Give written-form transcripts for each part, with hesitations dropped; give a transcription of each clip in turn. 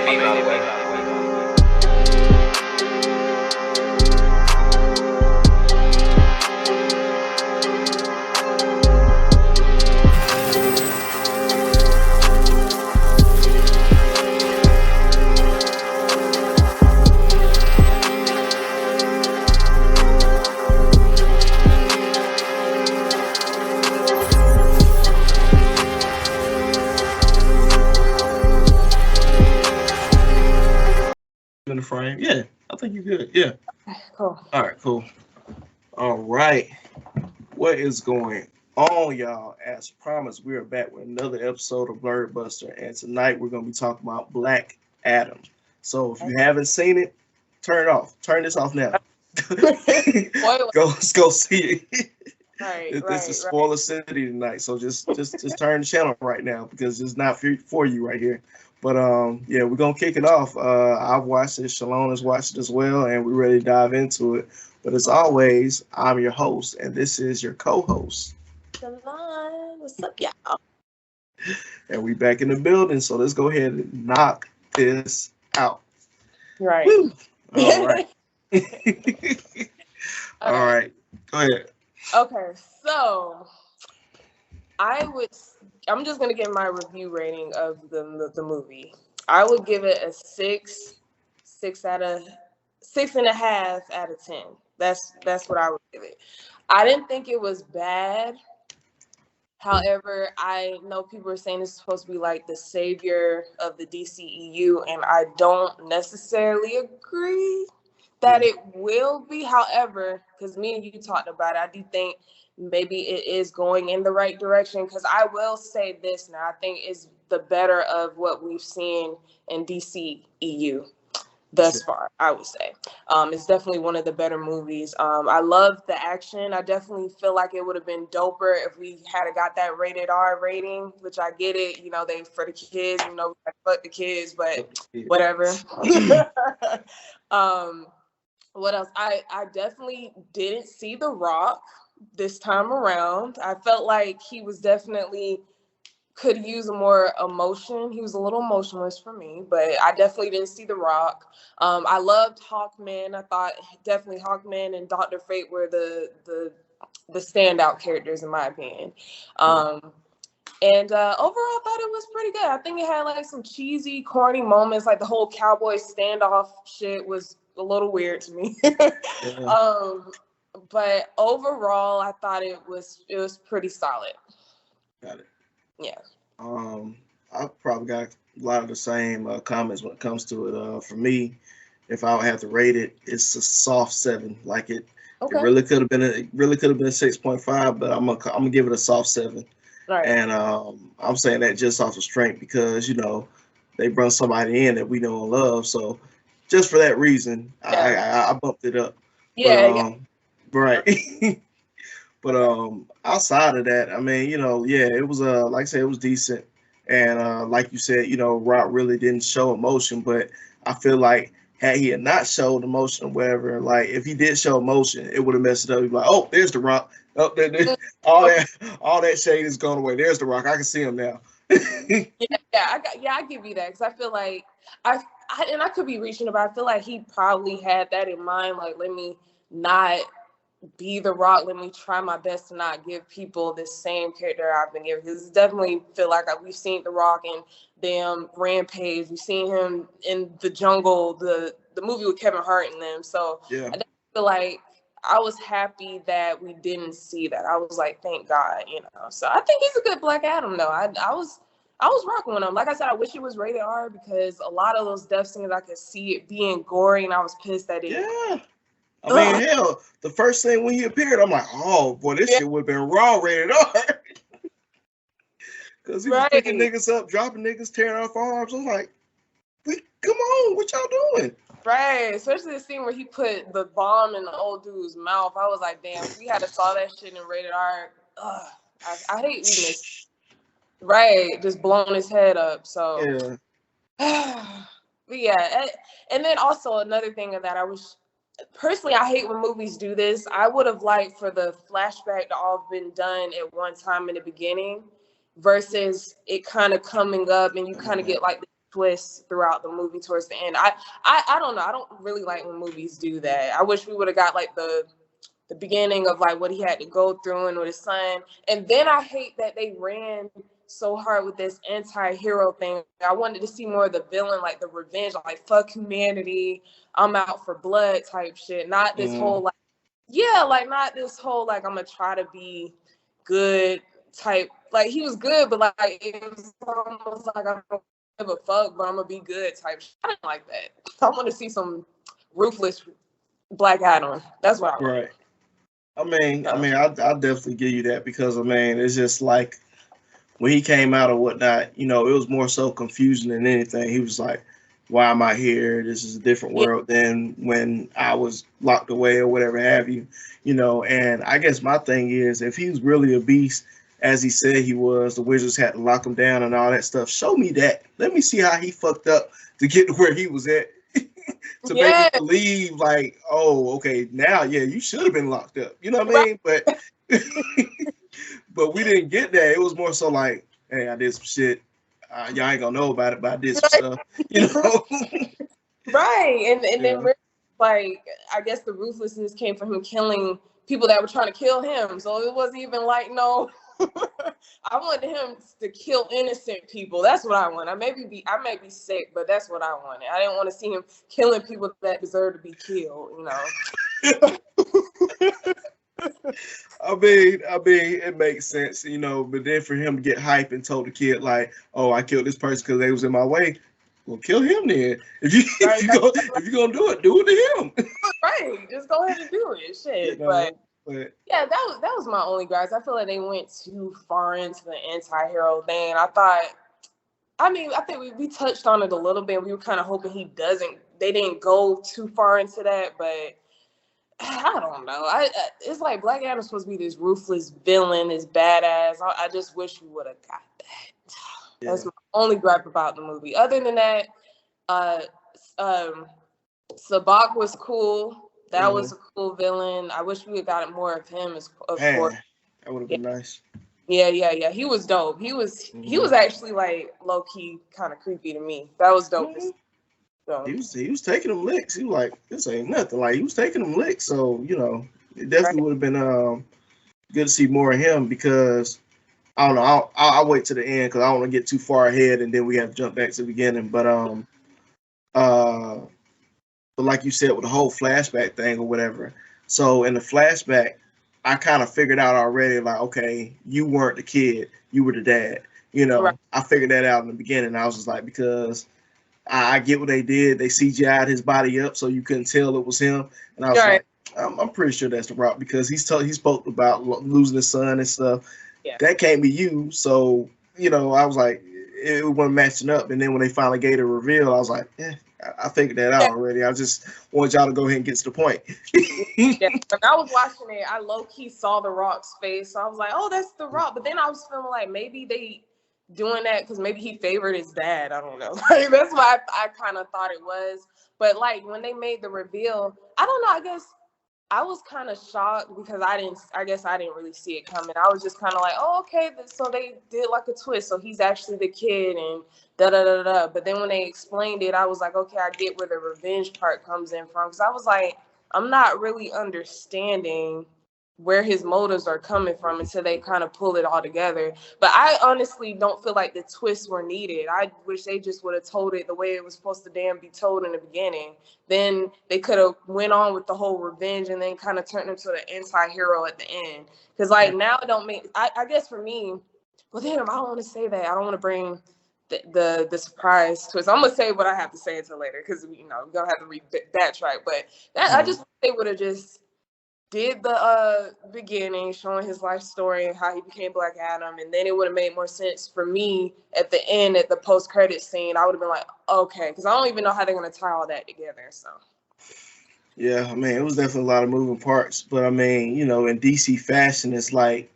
me, by the way. In the frame. Yeah, I think you're good. Yeah. Cool. All right, cool. All right. What is going on, y'all? As promised, we are back with another episode of Blerd Buster, and tonight we're going to be talking about Black Adam. So if you haven't seen it, turn it off. Turn this off now. Go see it. This is spoiler city tonight, so just turn the channel right now because it's not for you right here. But yeah, we're gonna kick it off. I've watched it, Shalon has watched it as well, and we're ready to dive into it. But as always, I'm your host, and this is your co-host. Shalon, what's up, y'all? And we back in the building, so let's go ahead and knock this out. Right. Woo. All right. All right. Go ahead. Okay, so I'm just gonna give my review rating of the movie. I would give it a 6.5 out of 10. That's what I would give it. I didn't think it was bad. However, I know people are saying it's supposed to be like the savior of the DCEU, and I don't necessarily agree that it will be. However, because me and you talked about it, I do think maybe it is going in the right direction, because I will say this now, I think it's the better of what we've seen in DCEU thus far, I would say. It's definitely one of the better movies. I love the action. I definitely feel like it would have been doper if we had got that rated R rating, which I get it, they for the kids, fuck the kids, but whatever. What else? I definitely didn't see The Rock this time around. I felt like he was definitely could use more emotion. He was a little emotionless for me, but I definitely didn't see The Rock. I loved Hawkman. I thought definitely Hawkman and Dr. Fate were the standout characters in my opinion. And overall, I thought it was pretty good. I think it had like some cheesy, corny moments, like the whole cowboy standoff shit was a little weird to me. But overall, I thought it was pretty solid. Got it. Yeah. I probably got a lot of the same comments when it comes to it. For me, if I would have to rate it, it's a soft 7. Like it really could have been a 6.5, but I'm gonna give it a soft 7. Right. And I'm saying that just off of strength because they brought somebody in that we know and love. So just for that reason, I bumped it up. Yeah. Right. But outside of that, I mean, it was like I said, it was decent. And like you said, Rock really didn't show emotion, but I feel like had he not showed emotion or whatever, like if he did show emotion, it would have messed it up. He'd be like, oh, there's The Rock. Oh, all that shade is gone away. There's The Rock. I can see him now. I give you that because I feel like I could be reaching, but I feel like he probably had that in mind. Like, let me not be The Rock. Let me try my best to not give people the same character I've been given. Because definitely feel like we've seen The Rock in damn Rampage. We've seen him in The Jungle, the movie with Kevin Hart in them. So I definitely feel like I was happy that we didn't see that. I was like, thank God, So I think he's a good Black Adam, though. I was rocking with him. Like I said, I wish it was rated R because a lot of those death scenes I could see it being gory, and I was pissed that it. Yeah. I mean, hell, the first thing when he appeared, I'm like, oh boy, this shit would have been raw rated R. Because he was picking niggas up, dropping niggas, tearing off arms. I was like, come on, what y'all doing? Right, especially the scene where he put the bomb in the old dude's mouth. I was like, damn, we had to saw that shit in rated R. I hate reading this. Right, just blowing his head up. So, but yeah, and then also another thing of that I wish. Personally, I hate when movies do this. I would have liked for the flashback to all have been done at one time in the beginning versus it kind of coming up and you kind of get like the twists throughout the movie towards the end. I don't know. I don't really like when movies do that. I wish we would have got like the beginning of like what he had to go through and with his son. And then I hate that they ran so hard with this anti-hero thing. I wanted to see more of the villain, like the revenge, like fuck humanity, I'm out for blood type shit. Not this whole like, yeah, like not this whole like I'm gonna try to be good type. Like he was good, but like it was almost like I don't give a fuck, but I'm gonna be good type shit. I didn't like that. I want to see some ruthless Black Adam. That's what I want. Right. I'll definitely give you that because it's just like when he came out or whatnot, it was more so confusing than anything. He was like, why am I here? This is a different world than when I was locked away or whatever have you, and I guess my thing is if he was really a beast, as he said he was, the Wizards had to lock him down and all that stuff. Show me that. Let me see how he fucked up to get to where he was at. To make me believe like, oh, okay, now, you should have been locked up. You know what I mean? But but we didn't get that. It was more so like, hey, I did some shit. Y'all ain't gonna know about it, but I did some stuff. Right. And then like, I guess the ruthlessness came from him killing people that were trying to kill him. So it wasn't even like, no, I wanted him to kill innocent people. That's what I want. I may be sick, but that's what I wanted. I didn't want to see him killing people that deserve to be killed, it makes sense, but then for him to get hype and told the kid like, oh, I killed this person because they was in my way. Well, kill him then. If you're gonna do it to him. Right. Just go ahead and do it. Shit. But yeah, that was my only gripe. I feel like they went too far into the anti-hero thing. I think we touched on it a little bit. We were kind of hoping they didn't go too far into that, but I don't know. It's like Black Adam's supposed to be this ruthless villain, this badass. I just wish we would have got that. Yeah. That's my only gripe about the movie. Other than that, Sabak was cool. That was a cool villain. I wish we had gotten more of him. Of course, that would have been nice. Yeah. He was dope. He was actually like low key kind of creepy to me. That was dope. So. He was taking them licks. He was like, this ain't nothing. Like he was taking them licks. So it definitely would have been good to see more of him because I don't know. I'll wait to the end because I don't want to get too far ahead and then we have to jump back to the beginning. But like you said with the whole flashback thing or whatever. So in the flashback, I kind of figured out already like, okay, you weren't the kid, you were the dad. Right. I figured that out in the beginning. I was just like because. I get what they did. They CGI'd his body up so you couldn't tell it was him. And I was like, I'm pretty sure that's the route because he spoke about losing his son and stuff. Yeah. That can't be you. So, I was like, it wasn't matching up. And then when they finally gave the reveal, I was like, I figured that out already. I just wanted y'all to go ahead and get to the point. Yeah. When I was watching it, I low-key saw The Rock's face. So I was like, oh, that's The Rock. But then I was feeling like maybe they doing that because maybe he favored his dad. I don't know. Like that's why I kind of thought it was. But like when they made the reveal, I don't know. I guess I was kind of shocked because I didn't really see it coming. I was just kind of like, oh, okay. So they did like a twist. So he's actually the kid and da da da da. But then when they explained it, I was like, okay, I get where the revenge part comes in from. Because I was like, I'm not really understanding where his motives are coming from until they kind of pull it all together. But I honestly don't feel like the twists were needed. I wish they just would have told it the way it was supposed to damn be told in the beginning. Then they could have went on with the whole revenge and then kind of turned him to the anti-hero at the end. Because like now it don't make, I guess for me, well damn, I don't want to say that. I don't want to bring the surprise twist. I'm gonna say what I have to say until later because we're gonna have to read that track. But that I just they would have just did the beginning showing his life story and how he became Black Adam, and then it would have made more sense for me at the end at the post-credit scene. I would have been like, okay, because I don't even know how they're going to tie all that together. So yeah, it was definitely a lot of moving parts, but in DC fashion, it's like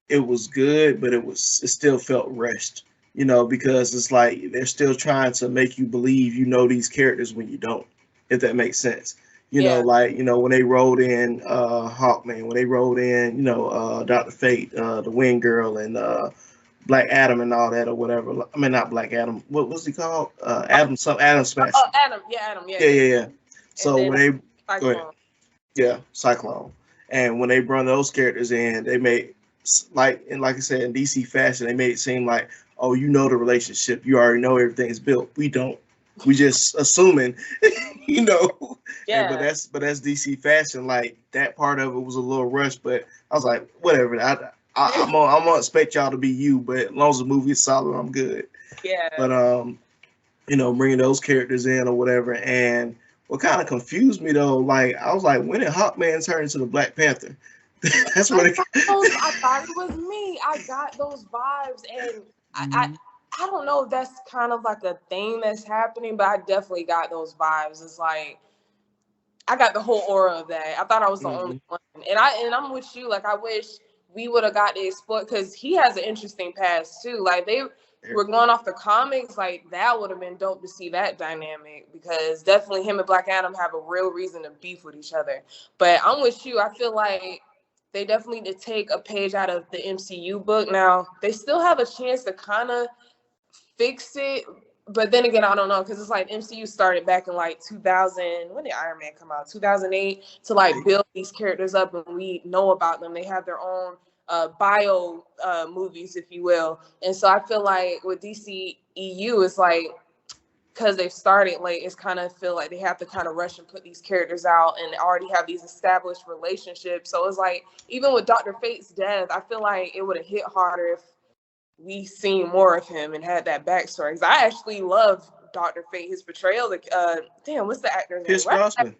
it was good, but it still felt rushed, because it's like they're still trying to make you believe these characters when you don't, if that makes sense. When they rolled in Hawkman, when they rolled in, Dr. Fate, the Wind Girl, and Black Adam and all that or whatever. I mean, not Black Adam. What was he called? Adam Oh, Smasher. Adam, yeah, Yeah, yeah. yeah, yeah. And So then when they go ahead, Cyclone. yeah, Cyclone, and when they brought those characters in, they made like I said in DC fashion, they made it seem like, oh, you know the relationship, you already know everything's built. We don't. We just assuming, you know. And Yeah. but that's DC fashion. Like that part of it was a little rushed, but I was like, whatever. I'm gonna expect y'all to be you, but as long as the movie is solid, I'm good. Yeah. But you know, bringing those characters in or whatever. And what kind of confused me though, like I was like, when did Hawkman turn into the Black Panther? That's what I thought it was me. I got those vibes, and I don't know if that's kind of like a thing that's happening, but I definitely got those vibes. It's like I got the whole aura of that. I thought I was the only one, and I'm with you. Like I wish we would have got to explore because he has an interesting past too. Like they were going off the comics, like that would have been dope to see that dynamic because definitely him and Black Adam have a real reason to beef with each other. But I'm with you. I feel like they definitely need to take a page out of the MCU book. Now they still have a chance to kind of fix it, but then again, I don't know because it's like MCU started back in like 2000. When did Iron Man come out? 2008 to like build these characters up and we know about them. They have their own bio movies, if you will. And so I feel like with DCEU, it's like because they've started late, it's kind of feel like they have to kind of rush and put these characters out and already have these established relationships. So it's like even with Dr. Fate's death, I feel like it would have hit harder if we seen more of him and had that backstory. Because I actually love Dr. Fate, his portrayal. Damn, what's the actor's name? Pierce Brosnan.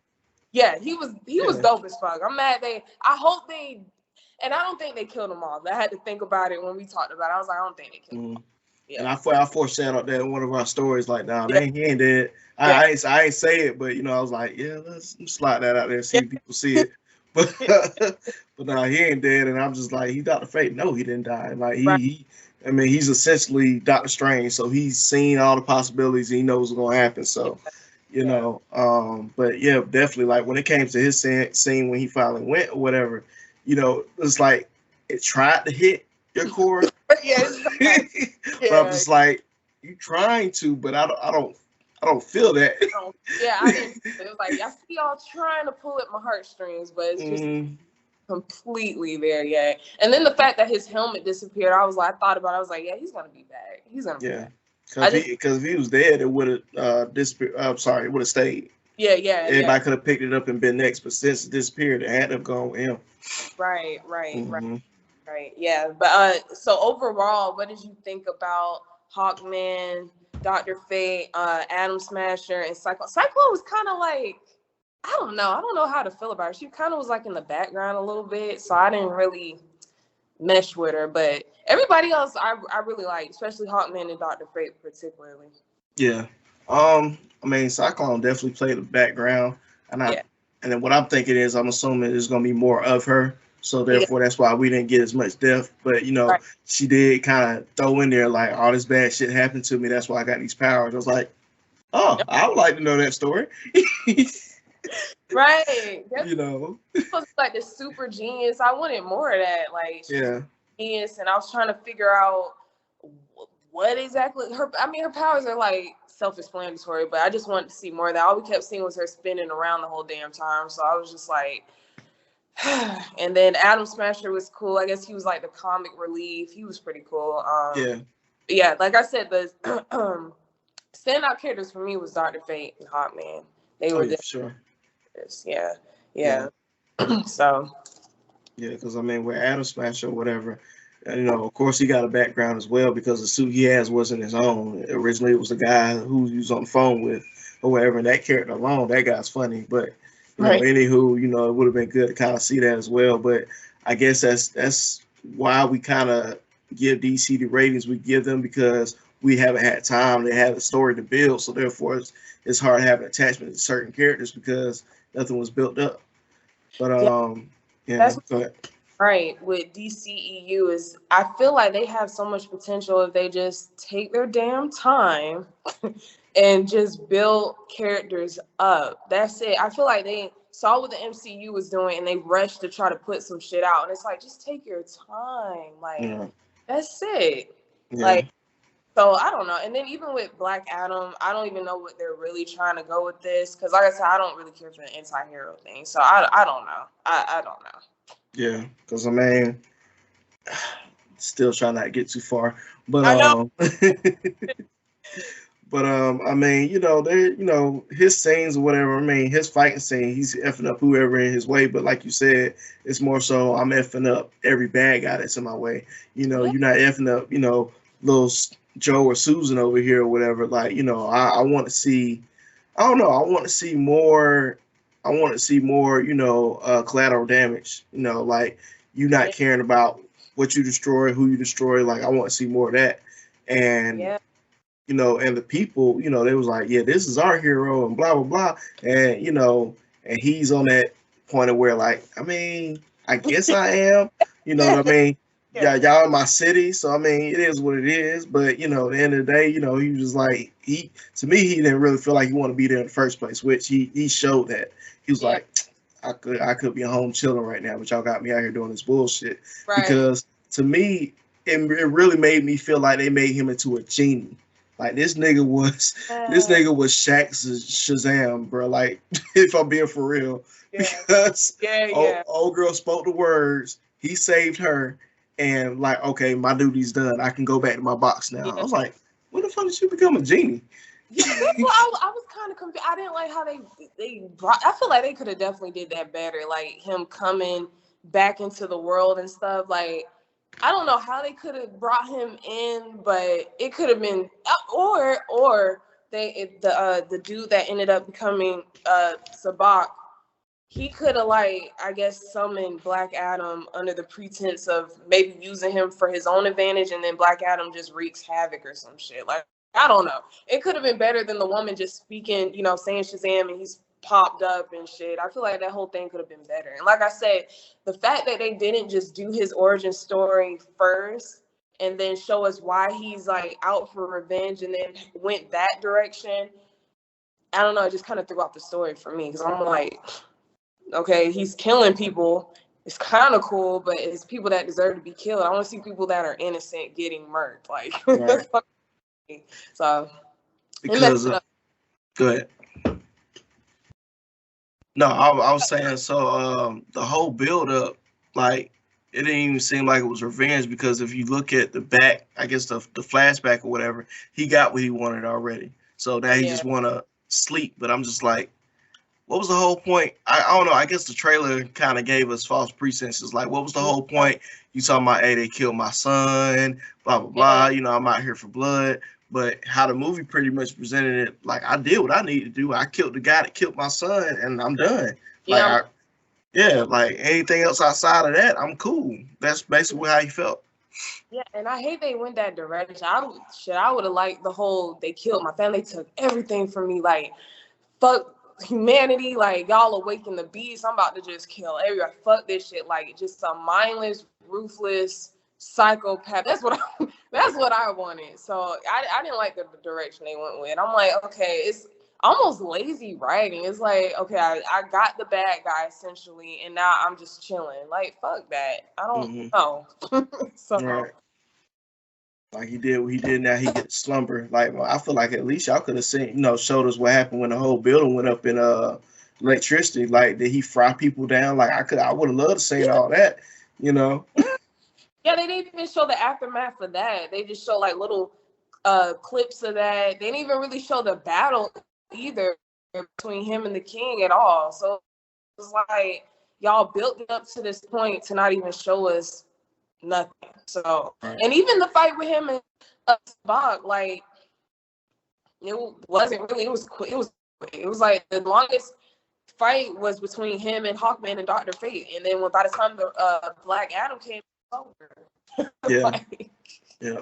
Yeah, he was dope as fuck. I'm mad I hope they, and I don't think they killed him off. I had to think about it when we talked about it. I was like, I don't think they killed him off. Yeah. And I foreshadowed that in one of our stories. Like, nah, he ain't dead. I ain't say it, but you know, I was like, yeah, let's slide that out there and see if people see it. But but nah, he ain't dead. And I'm just like, he Dr. Fate. No, he didn't die. Like I mean, he's essentially Doctor Strange, so he's seen all the possibilities. He knows what's gonna happen. So, you know, but yeah, definitely. Like when it came to his scene when he finally went or whatever, you know, it's like it tried to hit your core. But I'm just like, you trying to, but I don't feel that. I didn't. It was like I see y'all trying to pull at my heartstrings, but it's just completely there yet. And then the fact that his helmet disappeared, I thought about it. I was like, yeah, he's gonna be back. He's gonna be back. Because if he was dead, it would have disappeared. I'm sorry, it would have stayed. Yeah. Everybody could have picked it up and been next, but since it disappeared, it had to have gone with him. Right. Yeah, but so overall, what did you think about Hawkman, Dr. Fate, Atom Smasher, and Cyclone? Cyclone was kind of like, I don't know how to feel about her. She kind of was like in the background a little bit, so I didn't really mesh with her. But everybody else, I really like, especially Hawkman and Dr. Fate particularly. Yeah, I mean, Cyclone definitely played the background, and then what I'm thinking is, I'm assuming there's gonna be more of her. So therefore, that's why we didn't get as much death. But you know, she did kind of throw in there like, all this bad shit happened to me. That's why I got these powers. I was like, oh, I would like to know that story. Right. You know, she was like the super genius. I wanted more of that. Like, genius, and I was trying to figure out what exactly her. I mean, her powers are like self-explanatory, but I just wanted to see more of that. All we kept seeing was her spinning around the whole damn time. So I was just like. And then Atom Smasher was cool. I guess he was like the comic relief. He was pretty cool. Yeah, like I said, the standout characters for me was Dr. Fate and Hawkman. They were sure. Yeah. So. Yeah, because I mean, with Atom Smasher or whatever, you know, of course he got a background as well because the suit he has wasn't his own. Originally, it was the guy who he was on the phone with or whatever. And that character alone, that guy's funny, but. You know, anywho, you know, it would have been good to kind of see that as well. But I guess that's why we kind of give DC the ratings we give them because we haven't had time to have a story to build. So therefore, it's hard to have an attachment to certain characters because nothing was built up. But that's go ahead. Right with DCEU is I feel like they have so much potential if they just take their damn time. And just build characters up. That's it. I feel like they saw what the MCU was doing and they rushed to try to put some shit out. And it's like, just take your time. Like, that's it. Yeah. So I don't know. And then even with Black Adam, I don't even know what they're really trying to go with this. Because like I said, I don't really care for the anti-hero thing. So I don't know. I don't know. Yeah. Because I mean, still trying not to get too far, but I know. I mean, there, his scenes or whatever. I mean, his fighting scene, he's effing up whoever in his way. But like you said, it's more so I'm effing up every bad guy that's in my way. Yeah. You're not effing up, little Joe or Susan over here or whatever. Like, I want to see. I don't know. I want to see more. I want to see more, collateral damage. Like you not caring about what you destroy, who you destroy. Like I want to see more of that. And Yeah. and the people, they was like, yeah, this is our hero and blah blah blah, and and he's on that point of where, like, I mean, I guess I am, what I mean? Yeah, y'all in my city, so I mean, it is what it is. But at the end of the day, he was just like, he didn't really feel like he wanted to be there in the first place, which he showed that. He was like, I could be home chilling right now, but y'all got me out here doing this bullshit. Right. Because to me, it really made me feel like they made him into a genie. Like this nigga was Shaq's Shazam, bro. Like if I'm being for real, because old girl spoke the words, he saved her, and like, okay, my duty's done. I can go back to my box now. I was like, when the fuck did you become a genie? Yeah, that's why I was kind of confused. I didn't like how they brought. I feel like they could have definitely did that better. Like him coming back into the world and stuff. Like I don't know how they could have brought him in, but it could have been or the dude that ended up becoming Sabak. He could have, like, I guess, summoned Black Adam under the pretense of maybe using him for his own advantage, and then Black Adam just wreaks havoc or some shit. Like, I don't know. It could have been better than the woman just speaking, saying Shazam, and he's popped up and shit. I feel like that whole thing could have been better. And like I said, the fact that they didn't just do his origin story first and then show us why he's, like, out for revenge and then went that direction, I don't know. It just kind of threw off the story for me because I'm like, okay, he's killing people. It's kind of cool, but it's people that deserve to be killed. I want to see people that are innocent getting murdered. Like, right. So, because go ahead. No, I was saying, so the whole build up, like, it didn't even seem like it was revenge, because if you look at the back, I guess the flashback or whatever, he got what he wanted already. So now he just want to sleep. But I'm just like, what was the whole point? I don't know. I guess the trailer kind of gave us false pretenses. Like, what was the whole point? You talking about, hey, they killed my son, blah, blah, blah. I'm out here for blood. But how the movie pretty much presented it, like, I did what I needed to do. I killed the guy that killed my son, and I'm done. Like, like anything else outside of that, I'm cool. That's basically how he felt. Yeah, and I hate they went that direction. I would have liked the whole, they killed my family, took everything from me. Like, fuck humanity, like, y'all awaken the beast. I'm about to just kill everybody. Fuck this shit. Like, just a mindless, ruthless psychopath. That's what I wanted. So I didn't like the direction they went with. I'm like, okay, it's almost lazy writing. It's like, okay, I got the bad guy essentially, and now I'm just chilling. Like, fuck that. I don't know. So right. Like he did what he did, now he gets slumber. Like, I feel like at least y'all could have seen, showed us what happened when the whole building went up in electricity. Like, did he fry people down? Like, I would have loved to see all that, Yeah, they didn't even show the aftermath of that. They just show like little clips of that. They didn't even really show the battle either between him and the king at all. So it was like, y'all built it up to this point to not even show us nothing. So, and even the fight with him and Spock, like, it wasn't really. It was like the longest fight was between him and Hawkman and Dr. Fate, and then by the time the Black Adam came, it was over. Yeah, yeah.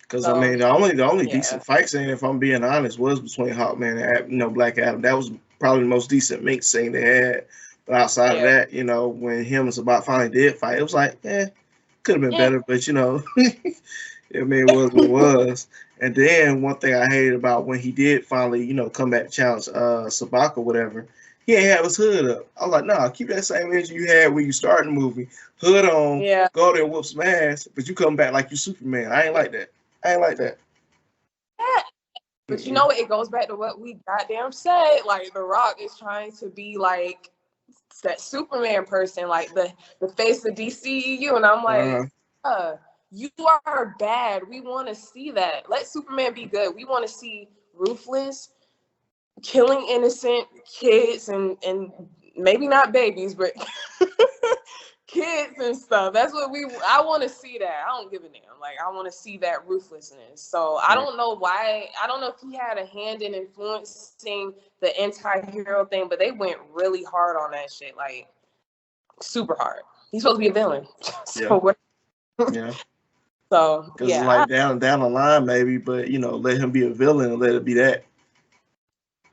Because I mean, the only decent fight scene, if I'm being honest, was between Hawkman and Black Adam. That was probably the most decent mix scene they had. But outside of that, when him and Sabak finally did fight, it was like, could have been better. But I mean, it was what it was. And then one thing I hated about when he did finally, come back to challenge Sabak or whatever, he ain't have his hood up. I was like, nah, keep that same energy you had when you started the movie. Hood on, go there and whoop some ass, but you come back like you Superman. I ain't like that. I ain't like that. Yeah. But you know, it goes back to what we goddamn said. Like, The Rock is trying to be like that Superman person, like the face of DCEU, and I'm like, you are bad. We want to see that. Let Superman be good. We want to see ruthless, killing innocent kids and maybe not babies, but kids and stuff. That's what I want to see that. I don't give a damn. Like, I want to see that ruthlessness. So I don't know why. I don't know if he had a hand in influencing the anti-hero thing, but they went really hard on that shit. Like, super hard. He's supposed to be a villain. So yeah. So because it's like down the line maybe, but you know, let him be a villain and let it be that.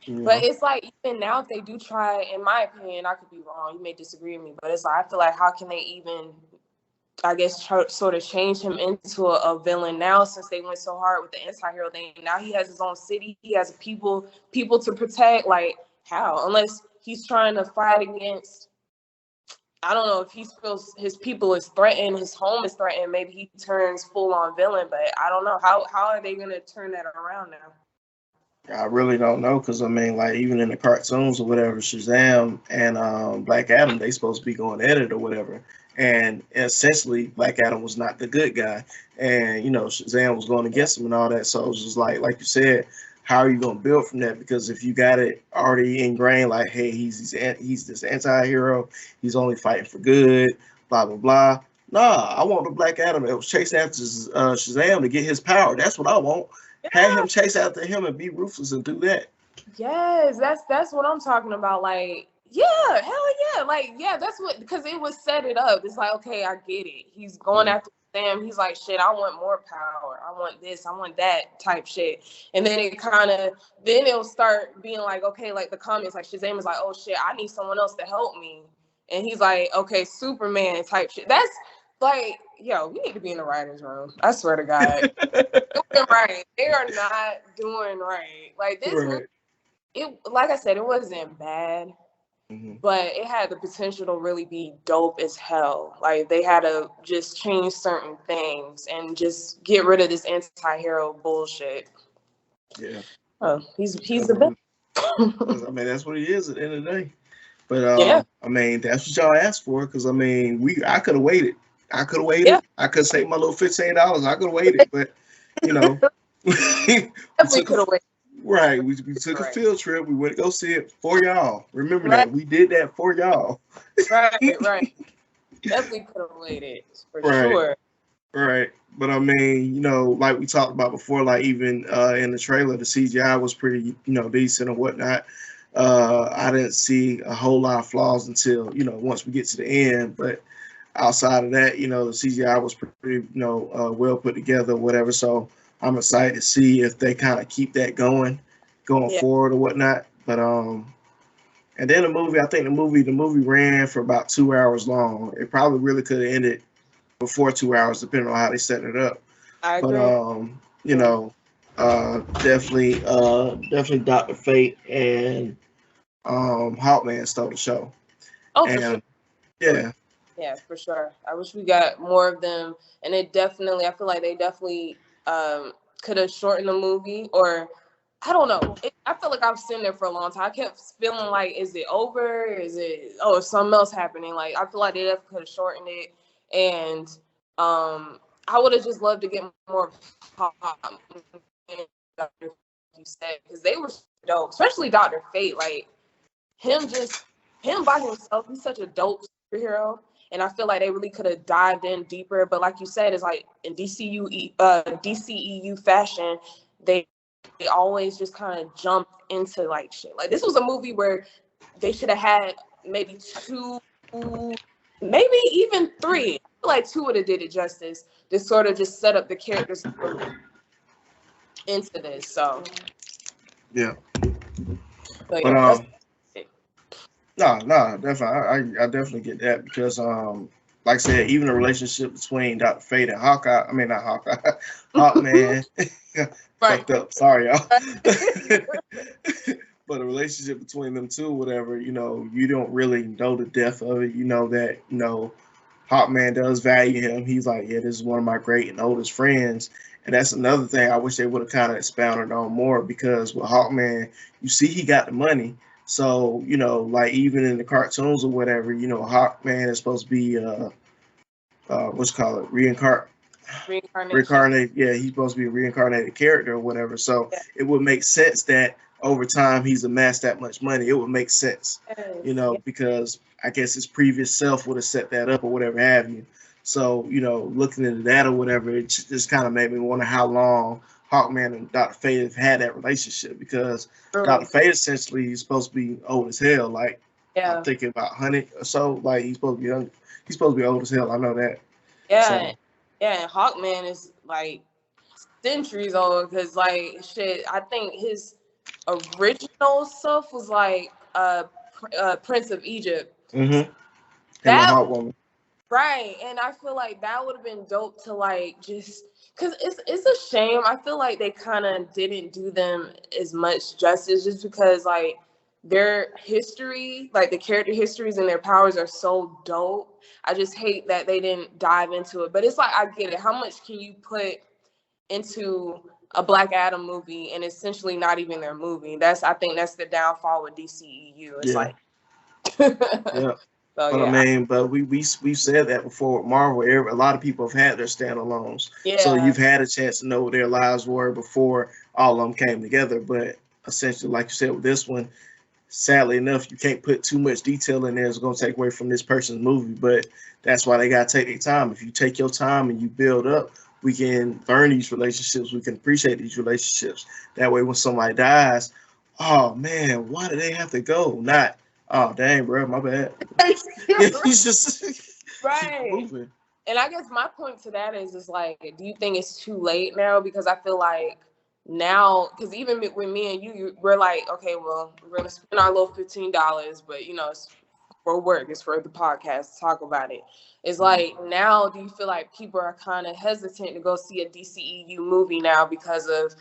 But it's like, even now, if they do try, in my opinion, I could be wrong, you may disagree with me, but it's like, I feel like, how can they even, I guess, sort of change him into a villain now, since they went so hard with the anti-hero thing? Now he has his own city, he has people to protect. Like, how? Unless he's trying to fight against, I don't know, if he feels his people is threatened, his home is threatened, maybe he turns full-on villain. But I don't know. How are they going to turn that around now? I really don't know, because I mean, like, even in the cartoons or whatever, Shazam and Black Adam, they supposed to be going at it or whatever, and essentially Black Adam was not the good guy, and you know, Shazam was going against him and all that. So it was just like you said, how are you going to build from that? Because if you got it already ingrained, like, hey, he's this anti-hero, he's only fighting for good, blah blah blah. Nah, I want the Black Adam that was chasing after Shazam to get his power. That's what I want. Have him chase after him and be ruthless and do that. Yes, that's what I'm talking about. Like, yeah, hell yeah. Like, yeah, that's what, because it was set it up. It's like, okay, I get it. He's going after Sam. He's like, shit, I want more power. I want this. I want that type shit. And then then it'll start being like, okay, like the comments, like Shazam is like, oh shit, I need someone else to help me. And he's like, okay, Superman type shit. That's like, yo, we need to be in the writer's room. I swear to God. Doing right. They are not doing right. Like, this movie, like I said, it wasn't bad, but it had the potential to really be dope as hell. Like, they had to just change certain things and just get rid of this anti-hero bullshit. Yeah. Oh, he's the best. I mean, that's what he is at the end of the day. But I mean, that's what y'all asked for, because I mean, I could have waited. I could have waited. Yeah. I could save my little $15. I could have waited, but you know, we could have waited. Right, we took a field trip. We went to go see it for y'all. Remember that we did that for y'all. Right. Definitely could have waited for sure. Right, but I mean, you know, like we talked about before, like even in the trailer, the CGI was pretty, you know, decent and whatnot. I didn't see a whole lot of flaws until, you know, once we get to the end. But outside of that, you know, the CGI was pretty, you know, well put together, whatever. So I'm excited to see if they kind of keep that going forward or whatnot. But and then the movie, I think the movie ran for about 2 hours long. It probably really could have ended before 2 hours, depending on how they set it up. I agree. But you know, definitely Dr. Fate and Hawkman stole the show. Oh, for sure. Yeah. Yeah, for sure. I wish we got more of them, and I feel like they definitely could have shortened the movie, or I don't know. I feel like I've seen there for a long time. I kept feeling like, is it over? Is something else happening? Like, I feel like they definitely could have shortened it, and I would have just loved to get more pop, you said, because they were dope, especially Dr. Fate. Like, him by himself, he's such a dope superhero. And I feel like they really could have dived in deeper. But like you said, it's like in DCEU fashion, they always just kind of jump into like shit. Like, this was a movie where they should have had maybe 2, maybe even 3. I feel like 2 would have did it justice to sort of just set up the characters into this. So yeah. But yeah, no, definitely. I definitely get that, because like I said, even the relationship between Dr. Fate and Hawkman. Fucked up. Sorry, y'all. But the relationship between them two, whatever, you know, you don't really know the depth of it. You know that, you know, Hawkman does value him. He's like, yeah, this is one of my great and oldest friends. And that's another thing I wish they would have kind of expounded on more, because with Hawkman, you see he got the money. So, like even in the cartoons or whatever, Hawkman is supposed to be what's called it, Reincarnation. reincarnated. Yeah, he's supposed to be a reincarnated character or whatever. So Yeah. it would make sense that over time he's amassed that much money. It would make sense, Yeah. because I guess his previous self would have set that up or whatever have you. So, looking into that or whatever, it just kind of made me wonder how long Hawkman and Dr. Fate have had that relationship, because Dr. Fate essentially is supposed to be old as hell. Like, Yeah. I'm thinking about 100 or so. Like, he's supposed to be young. He's supposed to be old as hell. I know that. Yeah. So, yeah, and Hawkman is like centuries old, because like shit, I think his original self was like Prince of Egypt. him and That Hawkwoman. right, and I feel like that would have been dope to like just because it's a shame. I feel like they kind of didn't do them as much justice, just because like their history, like the character histories and their powers are so dope. I just hate that they didn't dive into it. But it's like, I get it. How much can you put into a Black Adam movie and essentially not even their movie? I think that's the downfall with DCEU. It's like yeah. So, but I mean, but we've said that before with Marvel. A lot of people have had their standalones, so you've had a chance to know what their lives were before all of them came together. But essentially, like you said with this one, sadly enough, you can't put too much detail in there. It's going to take away from this person's movie. But that's why they got to take their time. If you take your time and you build up, we can learn these relationships. We can appreciate these relationships. That way, when somebody dies, oh man, why do they have to go? Not, oh dang, bro, my bad. He's just right. moving. And I guess my point to that is like, do you think it's too late now? Because I feel like now, because even with me and you, we're like, okay, well, we're gonna spend our little $15, but it's for work, it's for the podcast to talk about it. It's like, now, do you feel like people are kind of hesitant to go see a DCEU movie now because of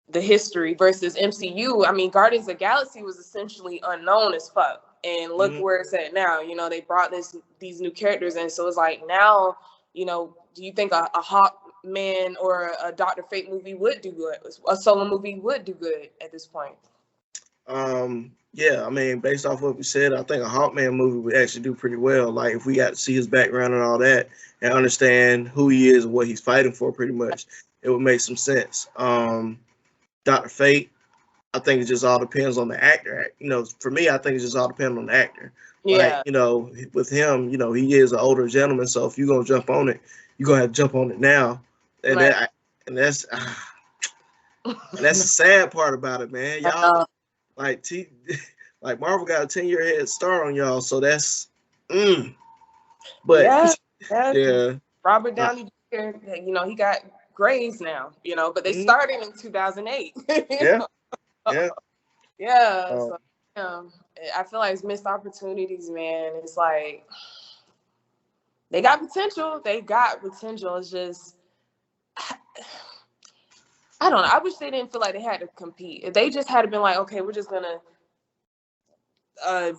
the history versus MCU? I mean, Guardians of the Galaxy was essentially unknown as fuck. And look where it's at now. They brought these new characters in. So it's like, now, do you think a Hawkman or a Dr. Fate movie would do good? A solo movie would do good at this point? Yeah, I mean, based off what we said, I think a Hawkman movie would actually do pretty well. Like, if we got to see his background and all that and understand who he is and what he's fighting for, pretty much, it would make some sense. Dr. Fate, I think it just all depends on the actor. For me, I think it just all depends on the actor. Yeah. Like, with him, he is an older gentleman. So if you're going to jump on it, you're going to have to jump on it now. And right. That's the sad part about it, man. Y'all, like Marvel got a 10-year head start on y'all. So that's, but yeah. Robert Downey Jr., he got grades now, but they started in 2008. Yeah. So, I feel like it's missed opportunities, man. It's like they got potential. It's just, I don't know. I wish they didn't feel like they had to compete. If they just had been like, okay, we're just gonna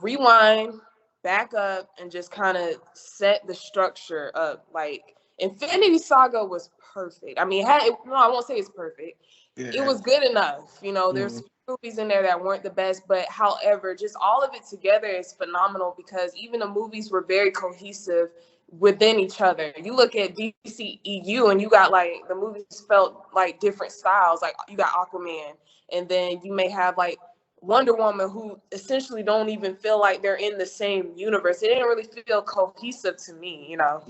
rewind, back up, and just kind of set the structure up. Like, Infinity Saga was perfect. I mean, I won't say it's perfect. Yeah. It was good enough. There's movies in there that weren't the best, but however, just all of it together is phenomenal, because even the movies were very cohesive within each other. You look at DCEU and you got like the movies felt like different styles. Like, you got Aquaman, and then you may have like Wonder Woman, who essentially don't even feel like they're in the same universe. It didn't really feel cohesive to me, No,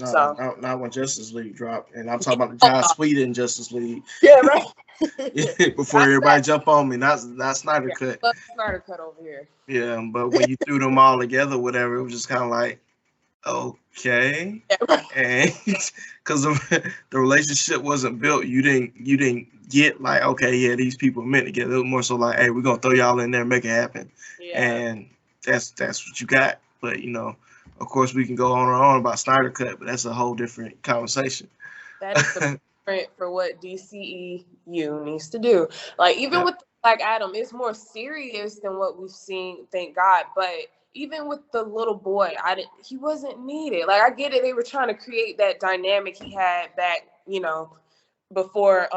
not when Justice League dropped, and I'm talking about the Joss Whedon Justice League. Yeah, right. Before everybody jump on me, not Snyder Cut. Snyder Cut over here. Yeah, but when you threw them all together, whatever, it was just kind of like, okay, yeah, right. And because the relationship wasn't built, you didn't get like, okay, yeah, these people are meant together. It was more so like, hey, we're gonna throw y'all in there and make it happen. Yeah. And that's what you got. But of course, we can go on and on about Snyder Cut, but that's a whole different conversation. That is the different for what DCEU needs to do. Like, even with Black Adam, it's more serious than what we've seen, thank God. But even with the little boy, he wasn't needed. Like, I get it, they were trying to create that dynamic he had back, before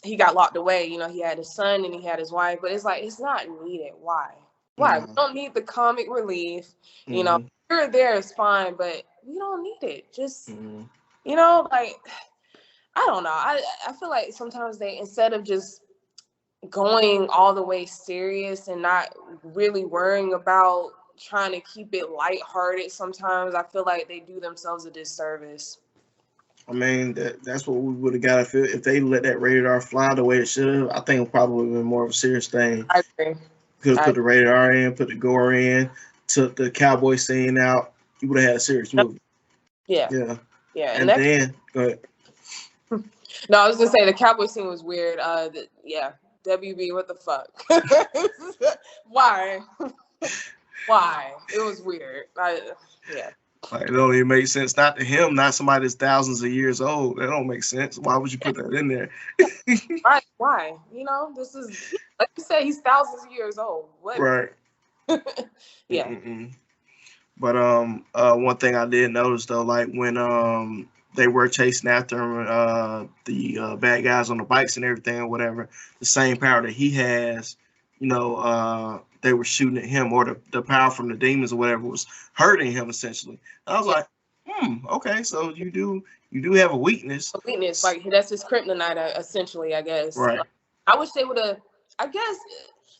he got locked away. You know, he had his son and he had his wife, but it's like it's not needed. Why? Why? We don't need the comic relief. You know, here or there is fine, but we don't need it. Just you know, like I don't know. I feel like sometimes they, instead of just going all the way serious and not really worrying about trying to keep it lighthearted, sometimes I feel like they do themselves a disservice. I mean, that's what we would have got if they let that rated R fly the way it should have. I think it probably would have been more of a serious thing. I agree. Could have put the rated R in, put the gore in, took the cowboy scene out. You would have had a serious movie. Yeah. Yeah. And then, go ahead. No, I was gonna say the cowboy scene was weird. WB, what the fuck? Why? Why? It was weird. Yeah. Like, it don't even make sense. Not to him, not somebody that's thousands of years old. That don't make sense. Why would you put that in there? Right? Why? You know, this is, like you said, he's thousands of years old. What? Right. Yeah. But one thing I did notice though, like when they were chasing after him, the bad guys on the bikes and everything or whatever, the same power that he has, you know, they were shooting at him, or the power from the demons or whatever was hurting him essentially. And I was like, okay, so you do have a weakness. A weakness, like that's his kryptonite, essentially, I guess. Right. I wish they would have. I guess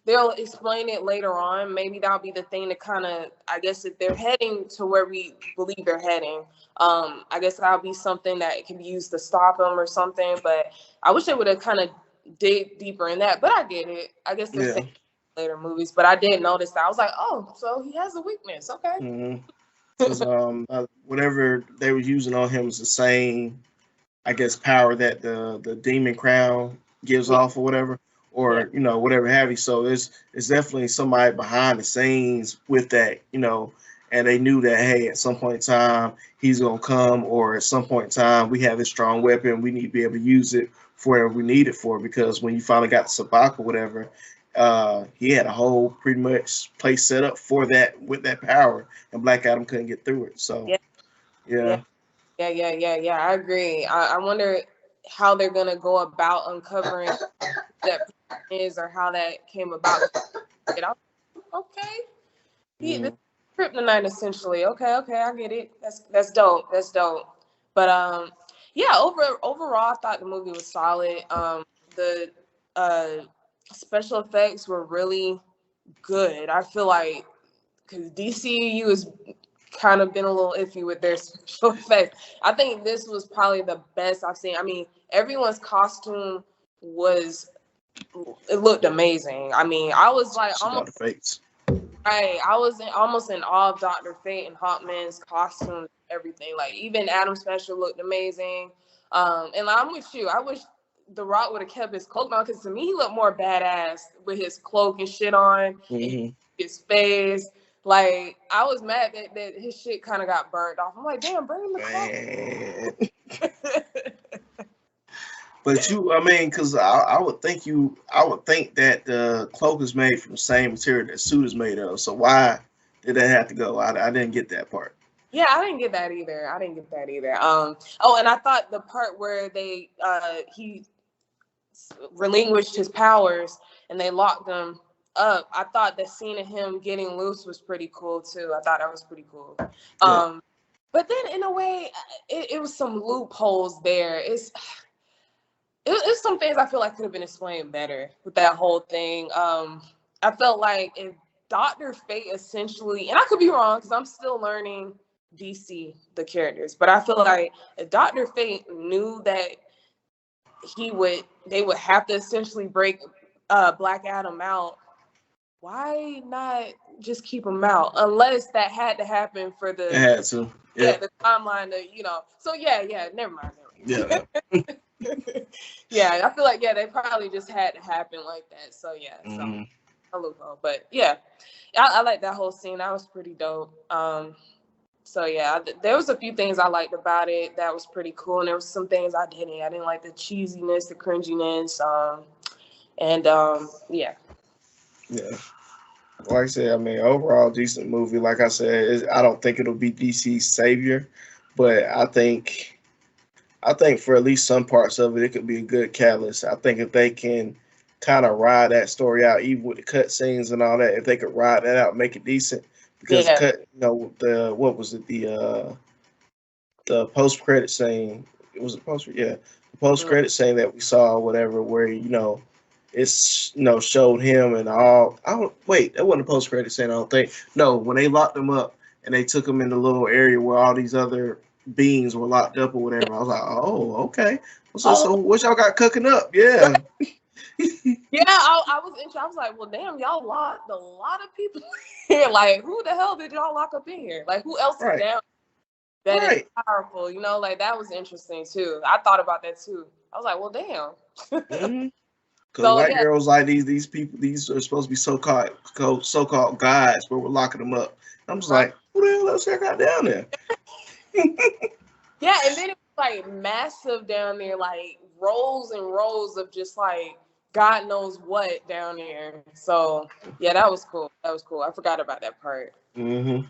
they'll explain it later on. Maybe that'll be the thing to kind of, I guess, if they're heading to where we believe they're heading, I guess that'll be something that can be used to stop them or something. But I wish they would have kind of dig deeper in that. But I get it. I guess they're saying later movies. But I did notice that. I was like, oh, so he has a weakness. Okay. Because whatever they were using on him is the same, I guess, power that the demon crown gives off or whatever. Or, you know, whatever have you. So it's definitely somebody behind the scenes with that, you know, and they knew that, hey, at some point in time, he's going to come, or at some point in time, we have this strong weapon. We need to be able to use it for whatever we need it for, because when you finally got the sabak or whatever, he had a whole pretty much place set up for that, with that power, and Black Adam couldn't get through it. So, yeah. I agree. I wonder how they're going to go about uncovering that is, or how that came about. Okay. The kryptonite essentially. Okay, I get it. That's dope. But overall I thought the movie was solid. The special effects were really good. I feel like because DCEU has kind of been a little iffy with their special effects. I think this was probably the best I've seen. I mean, everyone's costume it looked amazing. I mean, I was like almost almost in awe of Dr. Fate and Hawkman's costumes, everything. Like even Adam Special looked amazing. And I'm with you. I wish The Rock would have kept his cloak on, because to me he looked more badass with his cloak and shit on, and his face. Like I was mad that his shit kind of got burned off. I'm like, damn, bring him the cloak. But I mean, because I would think that the cloak is made from the same material that the suit is made of. So why did that have to go? I didn't get that part. Yeah, I didn't get that either. And I thought the part where he relinquished his powers and they locked him up, I thought the scene of him getting loose was pretty cool too. I thought that was pretty cool. But then in a way, it was some loopholes there. It's some things I feel like could have been explained better with that whole thing. I felt like if Dr. Fate essentially, and I could be wrong because I'm still learning DC, the characters, but I feel like if Dr. Fate knew that they would have to essentially break Black Adam out, why not just keep him out? Unless that had to happen for the... It had to. Yeah, the timeline to, you know. So never mind. Yeah. I feel like they probably just had to happen like that. So a loophole. But I like that whole scene. That was pretty dope. There was a few things I liked about it that was pretty cool, and there was some things I didn't. I didn't like the cheesiness, the cringiness, Yeah. Like I said, I mean, overall decent movie. Like I said, I don't think it'll be DC's savior, but I think I think for at least some parts of it, it could be a good catalyst. I think if they can kind of ride that story out, even with the cut scenes and all that, if they could ride that out, make it decent, because Yeah. the what was it, the post credit scene, it was a post, yeah, the post credit scene that we saw, or whatever, where it's showed him and all. I don't wait, that wasn't a post credit scene. I don't think. No, when they locked him up and they took him in the little area where all these other beings were locked up or whatever. I was like, oh, okay. So what y'all got cooking up? Yeah. Yeah, I was interested. I was like, well, damn, y'all locked a lot of people here. Like, who the hell did y'all lock up in here? Like, who else is down that is powerful? Like, that was interesting too. I thought about that too. I was like, well, damn. Mm-hmm. Because white girls like these people, these are supposed to be so-called guys, but we're locking them up. I'm just like, who the hell else I got down there? Yeah, and then it was like massive down there, like rows and rows of just like God knows what down there. So yeah, that was cool. That was cool. I forgot about that part. Mm-hmm.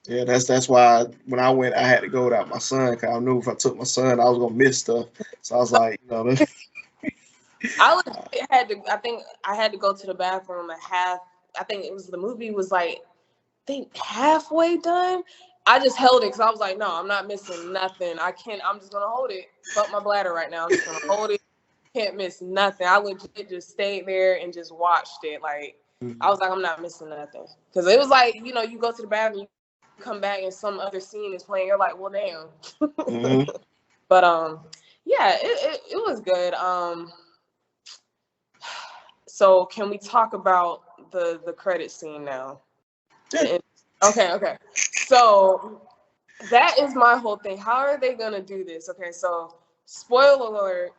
Yeah, that's why when I went, I had to go without my son, because I knew if I took my son, I was gonna miss stuff. So I was like, I had to. I think I had to go to the bathroom at half. I think it was the movie was like, I think halfway done. I just held it because I was like, no, I'm not missing nothing. I'm just gonna hold it. Fuck my bladder right now. I'm just gonna hold it. Can't miss nothing. I legit just stayed there and just watched it. Like I was like, I'm not missing nothing, because it was like, you go to the bathroom, you come back and some other scene is playing. You're like, well, damn. mm-hmm. But yeah, it was good. So can we talk about the credit scene now? Yeah. Okay. So that is my whole thing. How are they gonna do this? Okay, so spoiler alert,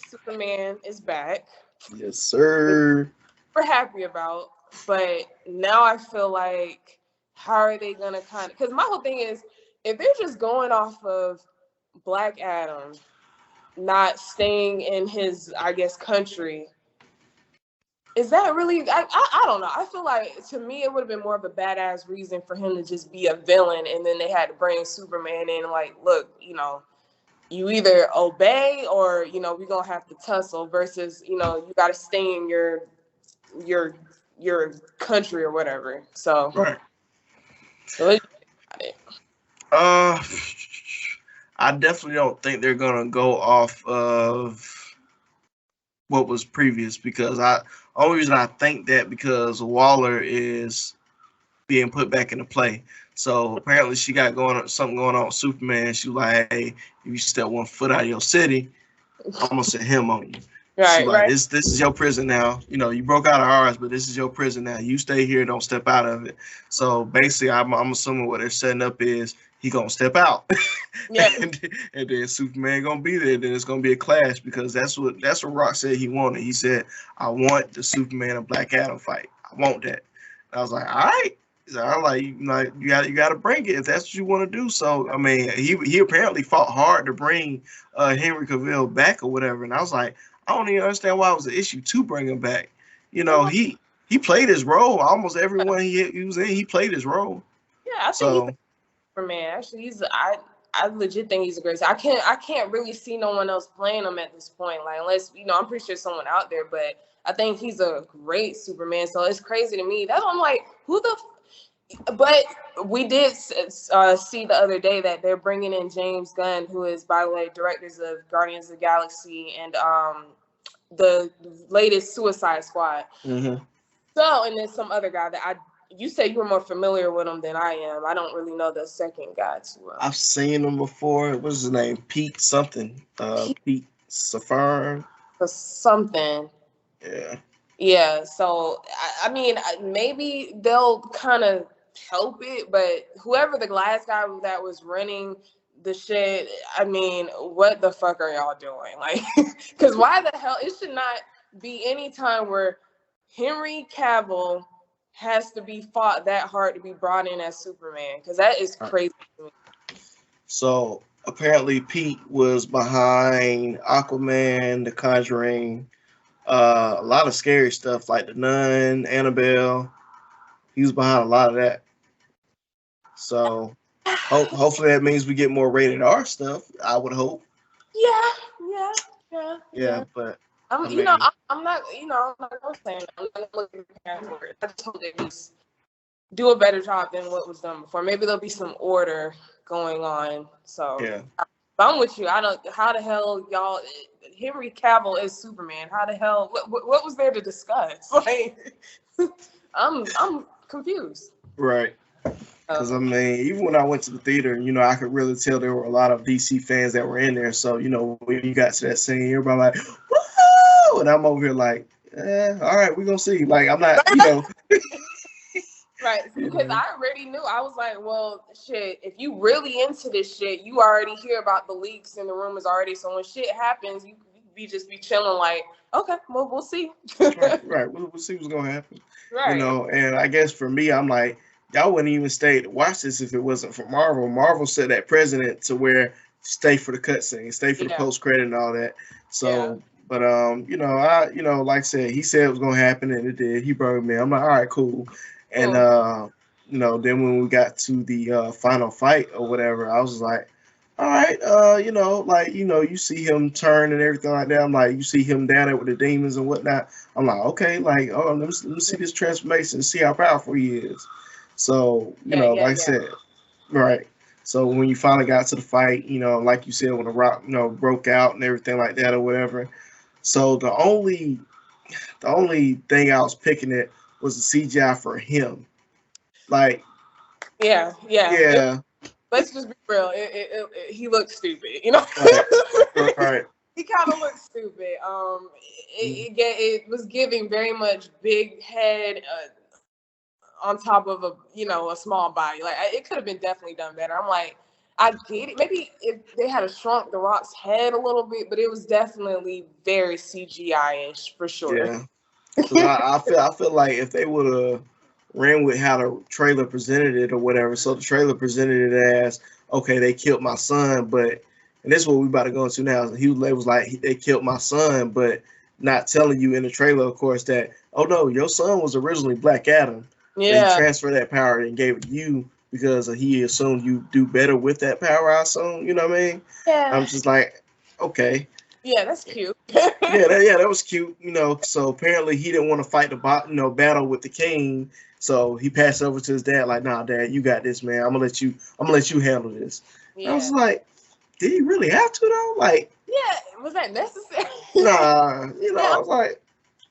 Superman is back. Yes, sir. We're happy about, but now I feel like, how are they gonna because my whole thing is, if they're just going off of Black Adam not staying in his, I guess, country, is that really, I don't know. I feel like, to me, it would have been more of a badass reason for him to just be a villain, and then they had to bring Superman in, like, look, you either obey or, we're going to have to tussle, versus, you got to stay in your country or whatever. So, right. So what do you think about it? I definitely don't think they're going to go off of what was previous, because only reason I think that, because Waller is being put back into play. So apparently she got something going on with Superman. She was like, hey, if you step one foot out of your city, I'm gonna send him on you. Right, like, this is your prison now. You broke out of ours, but this is your prison now. You stay here, don't step out of it. So basically, I'm assuming what they're setting up is he gonna step out. Yeah. and then Superman gonna be there. Then it's gonna be a clash, because that's what Rock said he wanted. He said, I want the Superman and Black Adam fight. I want that. And I was like, all right. So I'm like, you got to bring it if that's what you want to do. So I mean, he apparently fought hard to bring Henry Cavill back or whatever. And I was like, I don't even understand why it was an issue to bring him back. He played his role. Almost everyone he was in, he played his role. Yeah, I think he's Superman. Actually, I legit think he's a great. I can't really see no one else playing him at this point. Like, unless I'm pretty sure someone out there, but I think he's a great Superman. So it's crazy to me. That's why I'm like, who the. But we did see the other day that they're bringing in James Gunn, who is, by the way, directors of Guardians of the Galaxy and the latest Suicide Squad. Mm-hmm. So, and then some other guy that you said you were more familiar with him than I am. I don't really know the second guy too well. I've seen him before. What's his name? Pete something. Pete Safar. Something. Yeah. Yeah. So, I mean, maybe they'll kind of help it, but whoever the last guy that was running the shit, I mean, what the fuck are y'all doing? Like, because why the hell? It should not be any time where Henry Cavill has to be fought that hard to be brought in as Superman, because that is crazy to me. So apparently Pete was behind Aquaman, The Conjuring, a lot of scary stuff like The Nun, Annabelle. He was behind a lot of that. So hopefully that means we get more rated R stuff. I would hope. Yeah. But I'm, I mean, I'm not, I'm not saying I'm not looking for it. I just hope they just do a better job than what was done before. Maybe there'll be some order going on. So yeah. I'm with you. I don't. How the hell y'all? Henry Cavill is Superman. How the hell? What was there to discuss? Like, I'm confused. Right. Because I mean, even when I went to the theater, I could really tell there were a lot of DC fans that were in there. So, when you got to that scene, everybody like, woo! And I'm over here like, all right, we're going to see. Like, I'm not, Right, because I already knew. I was like, well, shit, if you really into this shit, you already hear about the leaks and the rumors already. So when shit happens, you just be chilling like, okay, well, we'll see. right. We'll see what's going to happen. Right. And I guess for me, I'm like, y'all wouldn't even stay to watch this if it wasn't for Marvel. Marvel set that precedent to where stay for the cutscene, stay for the post credit and all that. So, but like I said, he said it was gonna happen and it did. He brought me. I'm like, all right, cool. And then when we got to the final fight or whatever, I was like, all right, you see him turn and everything like that. I'm like, you see him down there with the demons and whatnot. I'm like, okay, like, oh, let me see this transformation, see how powerful he is. So, like I said, right. So when you finally got to the fight, like you said, when the rock, broke out and everything like that or whatever. So the only thing I was picking at was the CGI for him. Like, yeah. Let's just be real. He looked stupid, Right. He kind of looked stupid. It was giving very much big head on top of a small body. Like it could have been definitely done better. I'm like, I get it. Maybe if they had shrunk the Rock's head a little bit, but it was definitely very CGI-ish for sure. Yeah, because I feel like if they would have ran with how the trailer presented it or whatever, so the trailer presented it as, okay, they killed my son, but and this is what we about to go into now. He was like they killed my son, but not telling you in the trailer, of course, that oh no, your son was originally Black Adam. Yeah. They transferred that power and gave it to you because he assumed you do better with that power. I assume, you know what I mean? Yeah. I'm just like, okay. Yeah, that's cute. that was cute. So apparently he didn't want to fight the battle with the king. So he passed over to his dad, like, nah, Dad, you got this, man. I'm gonna let you handle this. Yeah. I was like, did he really have to though? Like, yeah, was that necessary? Nah, I was like,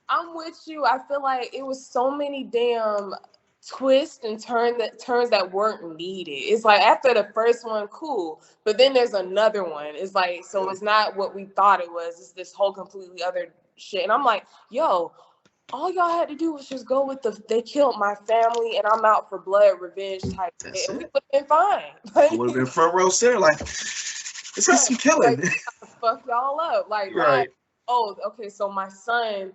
I'm with you. I feel like it was so many damn twists and turns that weren't needed. It's like after the first one, cool, but then there's another one. It's like, so it's not what we thought it was. It's this whole completely other shit. And I'm like, yo, all y'all had to do was just go with they killed my family and I'm out for blood revenge type shit. And we would have been fine. I would have been front row center, like, let's get some killing. Like, fuck y'all up. Like, right. Oh, okay, so my son,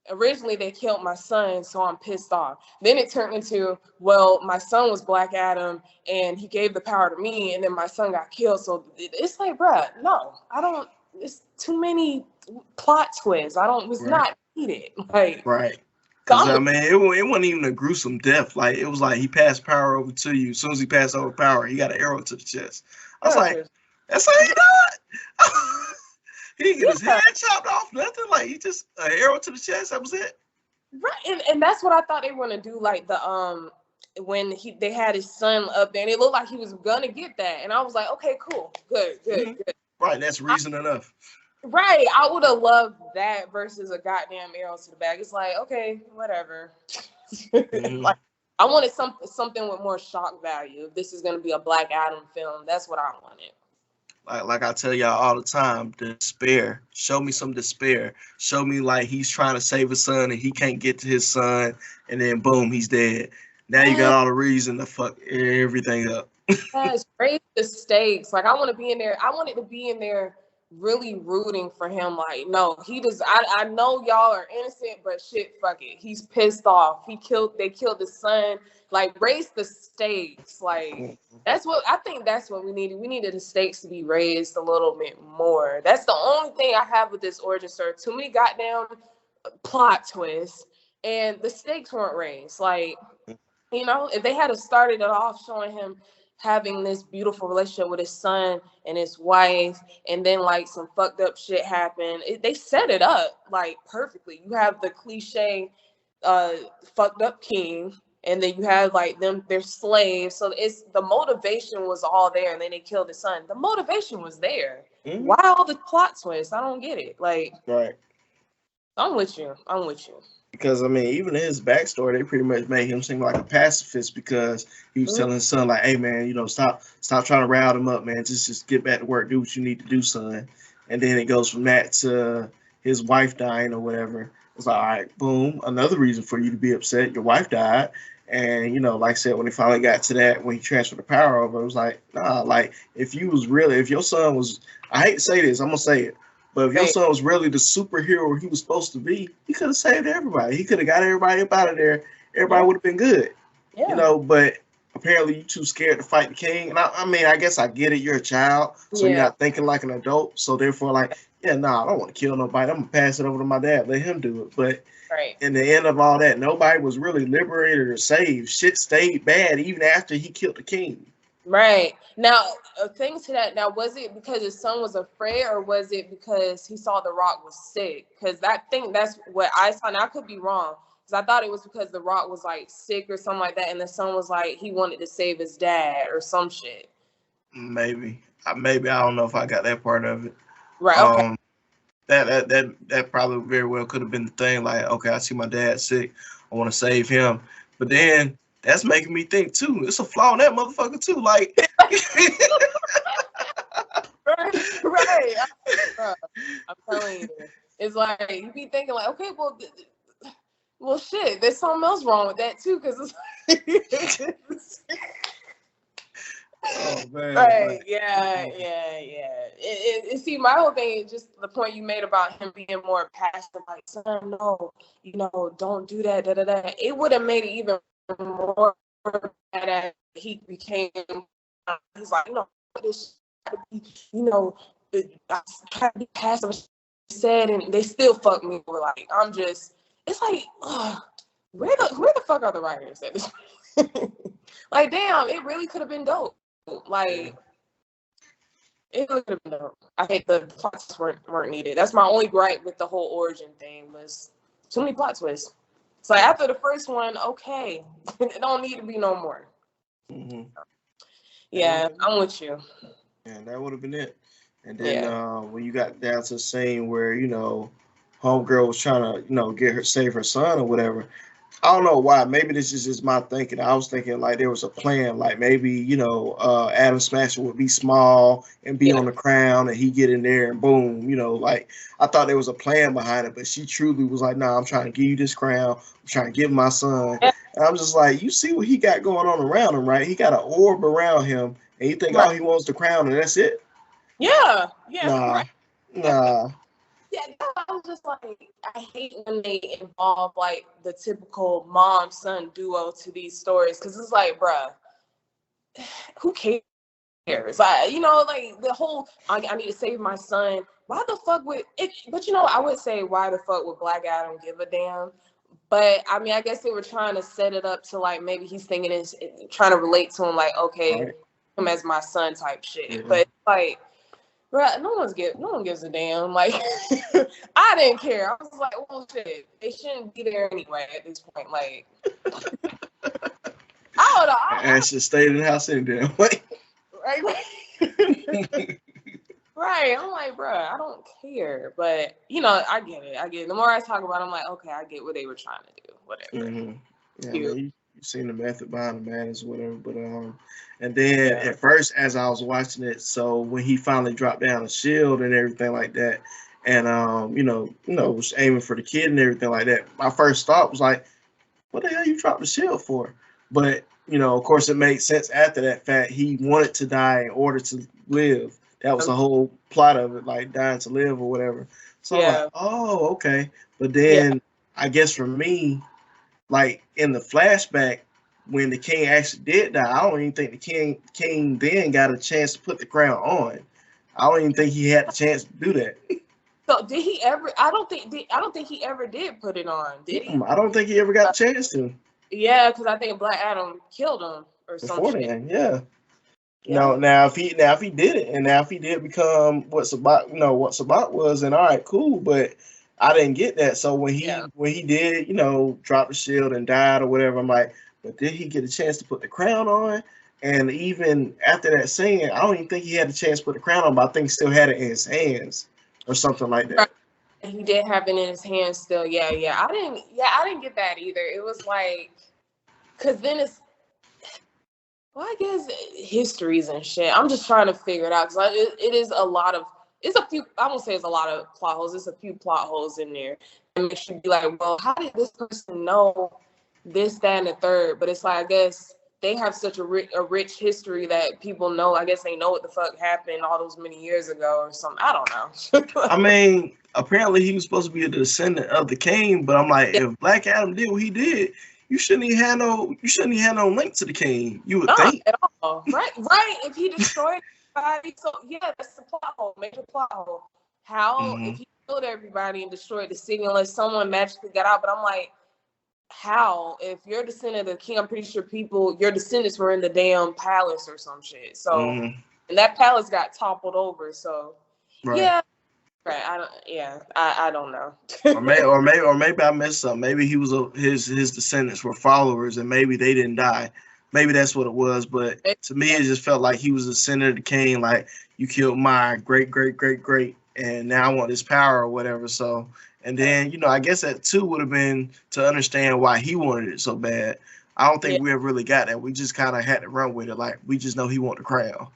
originally they killed my son, so I'm pissed off. Then it turned into, well, my son was Black Adam and he gave the power to me and then my son got killed. So it's like, bruh, no, I don't, it's too many plot twists. It's not needed. Like, right. Because, I mean, it wasn't even a gruesome death. Like, it was like he passed power over to you. As soon as he passed over power, he got an arrow to the chest. I was like, that's how you do it? He didn't get his head chopped off, nothing. Like, he just, an arrow to the chest, that was it. Right, and that's what I thought they were going to do, like, when they had his son up there, and it looked like he was going to get that. And I was like, okay, cool, good. Right, that's reason enough. Right, I would have loved that versus a goddamn arrow to the back. It's like, okay, whatever. Like, I wanted something with more shock value. If this is going to be a Black Adam film, that's what I wanted. Like I tell y'all all the time, despair. Show me some despair. Show me like he's trying to save his son and he can't get to his son, and then boom, he's dead. Now you got all the reason to fuck everything up. Yes, raise the stakes. Like I want to be in there. I wanted to be in there really rooting for him. Like, no, he does. I know y'all are innocent, but shit, fuck it. He's pissed off. They killed his son. Like, raise the stakes. Like, that's what we needed. We needed the stakes to be raised a little bit more. That's the only thing I have with this origin story. Too many goddamn plot twists, and the stakes weren't raised. Like, if they had started it off showing him having this beautiful relationship with his son and his wife, and then like some fucked up shit happened. They set it up like perfectly. You have the cliche fucked up king, and then you have like their slaves. So it's the motivation was all there, and then they killed his son. The motivation was there. Mm-hmm. Why all the plot twists? I don't get it. Like, right. I'm with you. Because I mean, even in his backstory, they pretty much made him seem like a pacifist because he was telling his son, like, "Hey, man, you know, stop trying to rile him up, man. Just get back to work, do what you need to do, son." And then it goes from that to his wife dying or whatever. It's like, all right, boom, another reason for you to be upset. Your wife died, and you know, like I said, when he finally got to that, when he transferred the power over, it was like, nah, like if your son was, I hate to say this, I'm gonna say it. But if your son was really the superhero he was supposed to be, he could have saved everybody. He could have got everybody up out of there. Everybody would have been good. Yeah. You know, but apparently you're too scared to fight the king. And I mean, I guess I get it. You're a child, so you're not thinking like an adult. So therefore, like, I don't want to kill nobody. I'm going to pass it over to my dad. Let him do it. But in the end of all that, nobody was really liberated or saved. Shit stayed bad even after he killed the king. Right. Now, a thing to that, now, was it because his son was afraid, or was it because he saw The Rock was sick? Because that's what I saw. Now, I could be wrong, because I thought it was because The Rock was, like, sick or something like that, and the son was, like, he wanted to save his dad or some shit. Maybe. I don't know if I got that part of it. Right, okay. That probably very well could have been the thing, like, okay, I see my dad sick, I want to save him. But then that's making me think too. It's a flaw in that motherfucker too. Like, right. I'm telling you, it's like you be thinking like, okay, well, shit. There's something else wrong with that too, because it's. Oh man! Right? Yeah. See, my whole thing is just the point you made about him being more passive. Like, son, no, don't do that. It would have made it even more bad. He became. He's like, this, I try to be passive. Said, and they still fuck me over. Like, I'm just. It's like, where the fuck are the writers at this point? Like, damn, it really could have been dope. Like, it could have been dope. I think the plots weren't needed. That's my only gripe with the whole origin thing, was too many plot twists. So after the first one, okay, it don't need to be no more. Mm-hmm. Yeah, I'm with you. Yeah, that would have been it. And then when you got down to the scene where homegirl was trying to save her son or whatever. I don't know why. Maybe this is just my thinking. I was thinking like there was a plan. Like maybe Adam Smasher would be small and be on the crown, and he get in there and boom. Like I thought there was a plan behind it, but she truly was like, "Nah, I'm trying to give you this crown. I'm trying to give my son." And I'm just like, you see what he got going on around him, right? He got an orb around him, and you think all he wants the crown, and that's it. Yeah. Nah. Yeah, I was just like, I hate when they involve like the typical mom-son duo to these stories, because it's like, bruh, who cares? Like, like the whole I need to save my son. Why the fuck would it? But I would say, why the fuck would Black Adam give a damn? But I mean, I guess they were trying to set it up to like maybe he's thinking it's trying to relate to him, like, okay, him as my son type shit. Yeah. But like, bruh, no one gives a damn. Like, I didn't care. I was like, well, shit, they shouldn't be there anyway at this point. Like, I don't know. I should stay in the house any damn way. Right. I'm like, bruh, I don't care. But, I get it. The more I talk about it, I'm like, okay, I get what they were trying to do. Whatever. Mm-hmm. Yeah, man, you've seen the method behind the madness, whatever. But and then at first, as I was watching it, so when he finally dropped down the shield and everything like that, and was aiming for the kid and everything like that, my first thought was like, what the hell you dropped the shield for? But of course, it made sense after that fact. He wanted to die in order to live. That was the whole plot of it, like dying to live or whatever. So I'm like, oh, okay. But then I guess for me, like in the flashback, when the king actually did die, I don't even think the king then got a chance to put the crown on. I don't even think he had the chance to do that. So did he ever? I don't think he ever did put it on. Did he? I don't think he ever got a chance to. Yeah, because I think Black Adam killed him or something. Yeah. No, now if he did it, and now if he did become what Sabat, what Sabat was, then all right, cool. But I didn't get that. So when he did, drop the shield and died or whatever, I'm like, but did he get a chance to put the crown on? And even after that scene, I don't even think he had a chance to put the crown on, but I think he still had it in his hands or something like that. He did have it in his hands still. Yeah. I didn't get that either. It was like, cause then well, I guess histories and shit. I'm just trying to figure it out because it is a lot of. It's a few. I won't say it's a lot of plot holes. It's a few plot holes in there. It makes you be like, well, how did this person know this, that, and the third? But it's like, I guess they have such a rich history that people know. I guess they know what the fuck happened all those many years ago or something. I don't know. I mean, apparently he was supposed to be a descendant of the king, but I'm like, if Black Adam did what he did, you shouldn't even have no link to the king. You would think at all. Right. If he destroyed everybody, so yeah, that's the plot hole, major plot hole. How if he killed everybody and destroyed the city unless someone magically got out? But I'm like, how? If you're a descendant of the king, I'm pretty sure your descendants were in the damn palace or some shit. So and that palace got toppled over. So yeah. Right, I don't know. or maybe I missed something. Maybe he was his descendants were followers, and maybe they didn't die. Maybe that's what it was. But to me, it just felt like he was a descendant of the king. Like, you killed my great, and now I want this power or whatever. So, and then I guess that too would have been to understand why he wanted it so bad. I don't think we ever really got that. We just kind of had to run with it. Like, we just know he wanted the crown.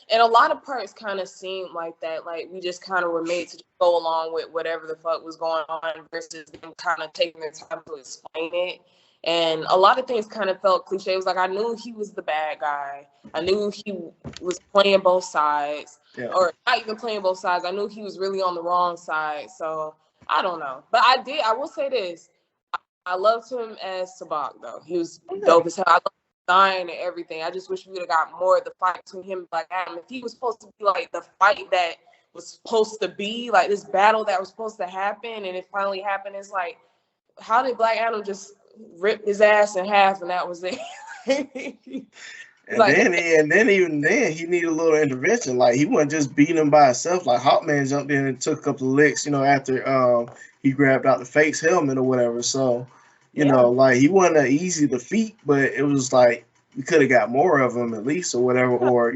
And a lot of parts kind of seemed like that. Like, we just kind of were made to go along with whatever the fuck was going on versus them kind of taking their time to explain it. And a lot of things kind of felt cliche. It was like, I knew he was the bad guy. I knew he was playing both sides. Or not even playing both sides. I knew he was really on the wrong side. So, I don't know. But I will say this. I loved him as Sabak, though. He was dope as hell. I loved and everything. I just wish we would have got more of the fight between him and Black Adam. If he was supposed to be like the fight that was supposed to be, like this battle that was supposed to happen, and it finally happened, it's like, how did Black Adam just rip his ass in half and that was it? And then even then he needed a little intervention. Like, he wasn't just beating him by himself. Like, Hawkman jumped in and took a couple of licks, after he grabbed out the Fate's helmet or whatever. So like, he wasn't an easy defeat, but it was like we could have got more of him at least or whatever, or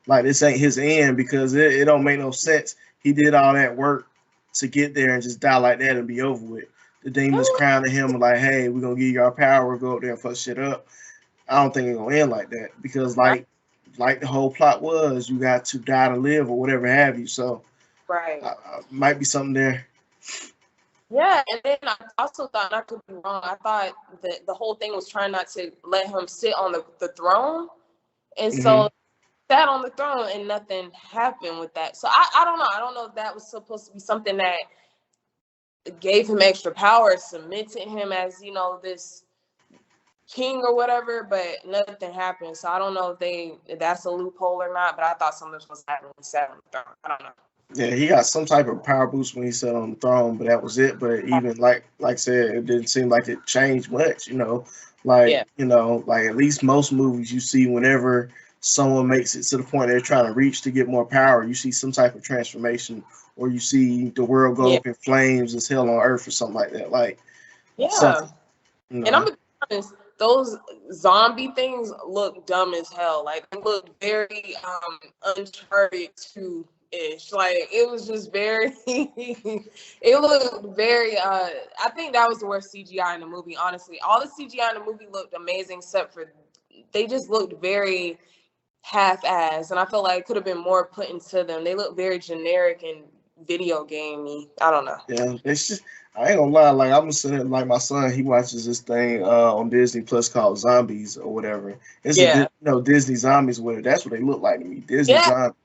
like, this ain't his end, because it don't make no sense. He did all that work to get there and just die like that and be over with. The demons crowning him like, hey, we're gonna give you our power, go up there and fuck shit up. I don't think it's gonna end like that, because like the whole plot was, you got to die to live or whatever have you. So might be something there. Yeah, and then I also thought, I could be wrong, I thought that the whole thing was trying not to let him sit on the throne. And so sat on the throne and nothing happened with that. So I don't know. I don't know if that was supposed to be something that gave him extra power, cemented him as, this king or whatever, but nothing happened. So I don't know if that's a loophole or not, but I thought something was supposed to happen when he sat on the throne. I don't know. Yeah, he got some type of power boost when he sat on the throne, but that was it. But even like I said, it didn't seem like it changed much, like at least most movies you see, whenever someone makes it to the point they're trying to reach to get more power, you see some type of transformation, or you see the world go up in flames as hell on Earth or something like that. Like, and I'm gonna be honest, those zombie things look dumb as hell. Like, they look very Uncharted 2-ish. Like, it was just very it looked very I think that was the worst CGI in the movie, honestly. All the CGI in the movie looked amazing, except for they just looked very half-assed, and I felt like it could have been more put into them. They look very generic and video gamey. I don't know. Yeah, it's just, I ain't gonna lie, like, I'm sitting, like, my son, he watches this thing on Disney Plus called Zombies or whatever. It's Disney zombies, whatever. That's what they look like to me. Disney zombies.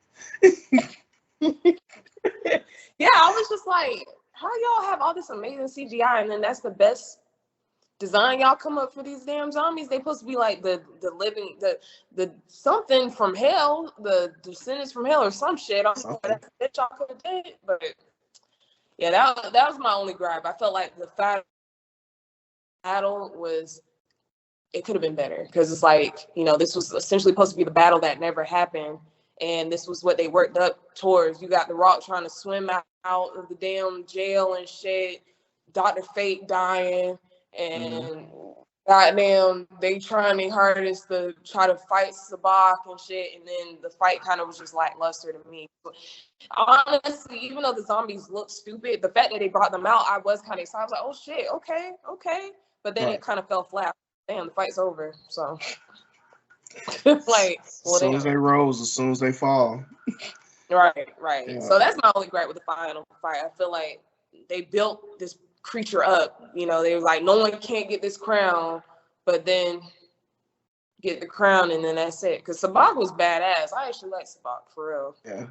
Yeah, I was just like, how y'all have all this amazing CGI and then that's the best design y'all come up for these damn zombies? They supposed to be like the living, the something from hell, the descendants from hell or some shit. I don't know what that y'all could have did, but yeah, that was my only gripe. I felt like the battle was it could have been better, because it's like, you know, this was essentially supposed to be the battle that never happened, and this was what they worked up towards. You got The Rock trying to swim out of the damn jail and shit, Dr. Fate dying, and goddamn, they trying their hardest to try to fight Sabak and shit, and then the fight kind of was just lackluster to me. But honestly, even though the zombies look stupid, the fact that they brought them out, I was kind of excited. I was like, oh shit, okay. But then it kind of fell flat. Damn, the fight's over. So, like, well, as soon as they rose, as soon as they fall. Right. Yeah. So that's my only gripe with the final fight. I feel like they built this creature up. You know, they were like, no one can't get this crown, but then get the crown, and then that's it. Because Sabak was badass. I actually like Sabak, for real. Yeah.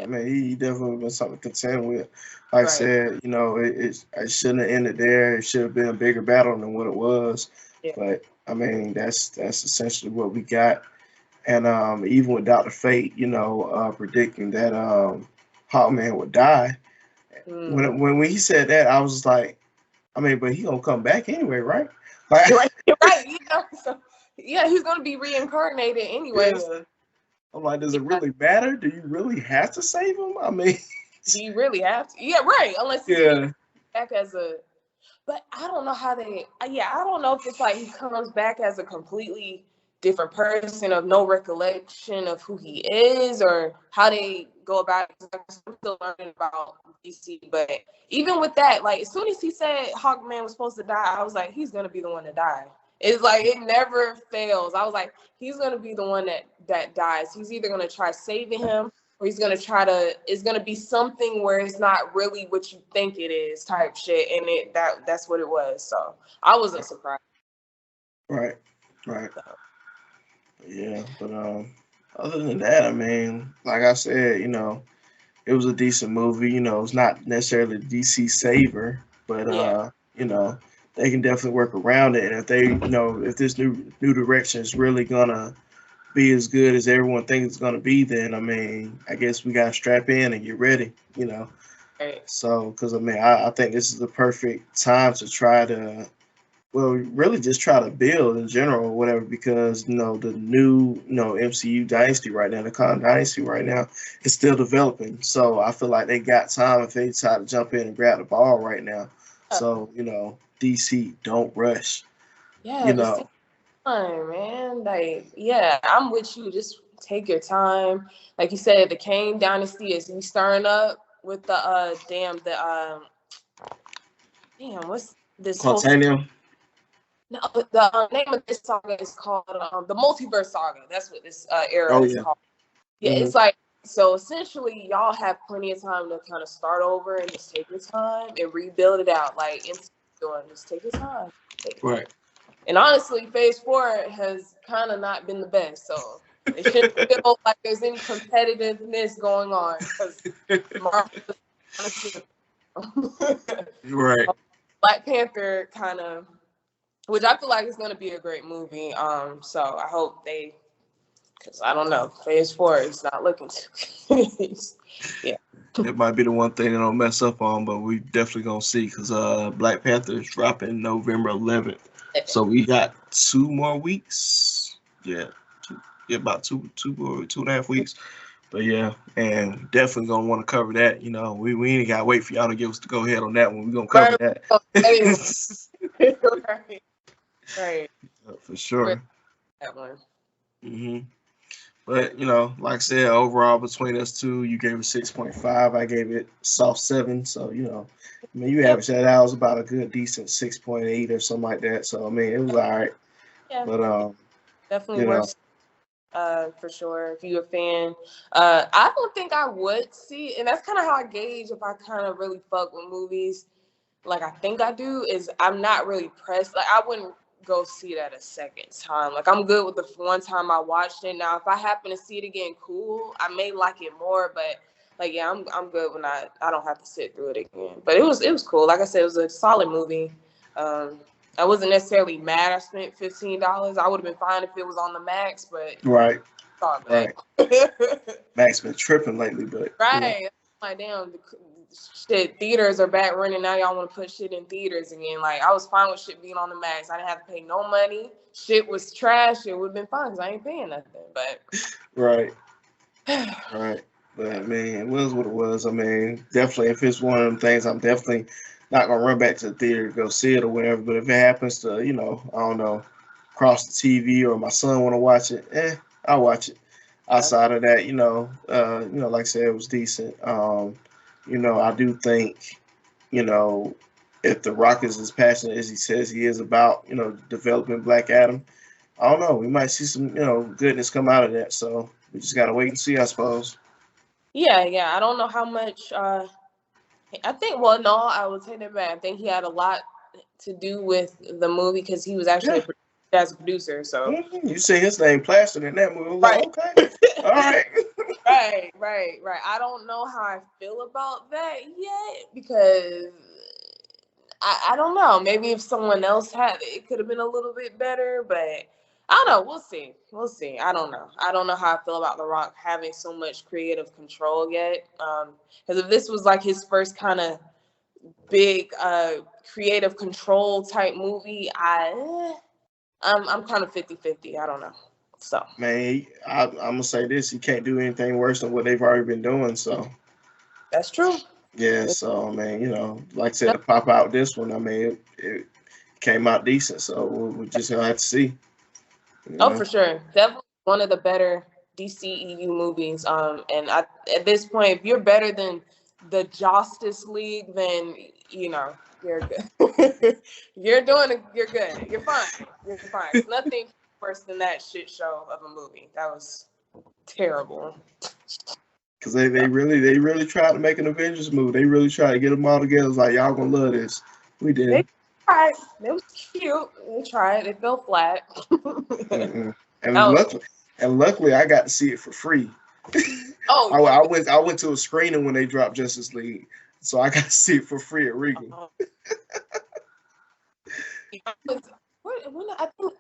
I mean, he definitely been something to contend with. Like I said, you know, it shouldn't have ended there. It should have been a bigger battle than what it was. Yeah. But I mean, that's essentially what we got. And even with Dr. Fate, you know, predicting that Hawkman would die. When he said that, I was like, I mean, but he gonna come back anyway, right? Like, right. Yeah. So, yeah, he's gonna be reincarnated anyway. Yeah. I'm like, does it really matter? Do you really have to save him? I mean, do you really have to? Yeah, right. Unless he's back as a. But I don't know how they. Yeah, I don't know if it's like he comes back as a completely different person of no recollection of who he is, or how they go about it. I'm still learning about DC, but even with that, like, as soon as he said Hawkman was supposed to die, I was like, he's gonna be the one to die. It's like, it never fails. I was like, he's gonna be the one that dies. He's either gonna try saving him, or he's gonna try to. It's gonna be something where it's not really what you think it is, type shit, and that's what it was. So I wasn't surprised. Right. So. Yeah, but other than that, I mean, like I said, you know, it was a decent movie. You know, it's not necessarily a DC saver, but you know, they can definitely work around it. And if they, you know, if this new direction is really gonna be as good as everyone thinks it's gonna be, then I mean, I guess we gotta strap in and get ready. You know, so because I mean, I think this is the perfect time to try to. Well, really just try to build in general or whatever, because, you know, the new, you know, MCU dynasty right now, the Khan dynasty right now, is still developing. So I feel like they got time if they decide to jump in and grab the ball right now. So, you know, DC, don't rush. Yeah, you know. Time, man. Like, yeah, I'm with you. Just take your time. Like you said, the Kane dynasty is stirring up with the what's this? Quantanium. No, the name of this saga is called the Multiverse Saga. That's what this era is called. Yeah, it's like, so essentially, y'all have plenty of time to kind of start over and just take your time and rebuild it out. Like, just take your time. Right. And honestly, Phase 4 has kind of not been the best, so it shouldn't feel like there's any competitiveness going on, because right. Black Panther kind of. Which I feel like is going to be a great movie. So I hope because I don't know, Phase 4 is not looking too. Yeah. It might be the one thing they don't mess up on, but we definitely gonna see, because Black Panther is dropping November 11th. So we got 2 more weeks. Yeah, about two and a half weeks. But yeah, and definitely gonna want to cover that. You know, we ain't gotta wait for y'all to give us the go ahead on that one. We're gonna cover that. Right. For sure. That one. But, you know, like I said, overall between us two, you gave it 6.5. I gave it soft 7. So, you know, I mean, you averaged that out. It was about a good, decent 6.8 or something like that. So, I mean, it was all right. Yeah. But definitely worth for sure. If you're a fan, I don't think I would see, and that's kind of how I gauge if I kind of really fuck with movies. Like, I think I do, is I'm not really pressed. Like, I wouldn't go see it at a second time. Like, I'm good with the one time I watched it. Now, if I happen to see it again, cool. I may like it more, but like, yeah, I'm good when I don't have to sit through it again. But it was cool. Like I said, it was a solid movie. I wasn't necessarily mad I spent $15. I would have been fine if it was on the Max, but right. Max been tripping lately, but right. You know. Like, damn, shit, theaters are back running now. Y'all want to put shit in theaters again. Like, I was fine with shit being on the Max. I didn't have to pay no money. shit was trash, it would have been fine because I ain't paying nothing. But Right. Right. But I mean, it was what it was. I mean, definitely, if it's one of them things, I'm definitely not gonna run back to the theater to go see it or whatever. But if it happens to, I don't know, cross the TV or my son want to watch it, I'll watch it. Outside of that, like I said, it was decent. I do think, you know, if The Rock is as passionate as he says he is about, developing Black Adam, I don't know. We might see some, goodness come out of that. So we just gotta wait and see, I suppose. Yeah. I don't know how much. I think. Well, no, I would take that back. I think he had a lot to do with the movie because he was actually as a producer. So you see his name plastered in that movie. Right. Like, okay, all right. Right. I don't know how I feel about that yet because I don't know. Maybe if someone else had it, it could have been a little bit better, but I don't know. We'll see. I don't know. I don't know how I feel about The Rock having so much creative control yet. Because if this was like his first kind of big creative control type movie, I'm kind of 50-50. I don't know. So Man, I'm gonna say this: he can't do anything worse than what they've already been doing. So that's true. yeah. So I mean, like I said, to pop out this one, I mean, it came out decent. So we're just gonna have to see. Oh, for sure. Definitely one of the better DCEU movies. And at this point, if you're better than the Justice League, then you're good. You're good. You're fine. It's nothing worse than that shit show of a movie. That was terrible. Because they really tried to make an Avengers movie. They really tried to get them all together. It's like, y'all gonna love this. We did. They tried. It was cute. They tried. It fell flat. And luckily, I got to see it for free. Oh, I went to a screening when they dropped Justice League, so I got to see it for free at Regal.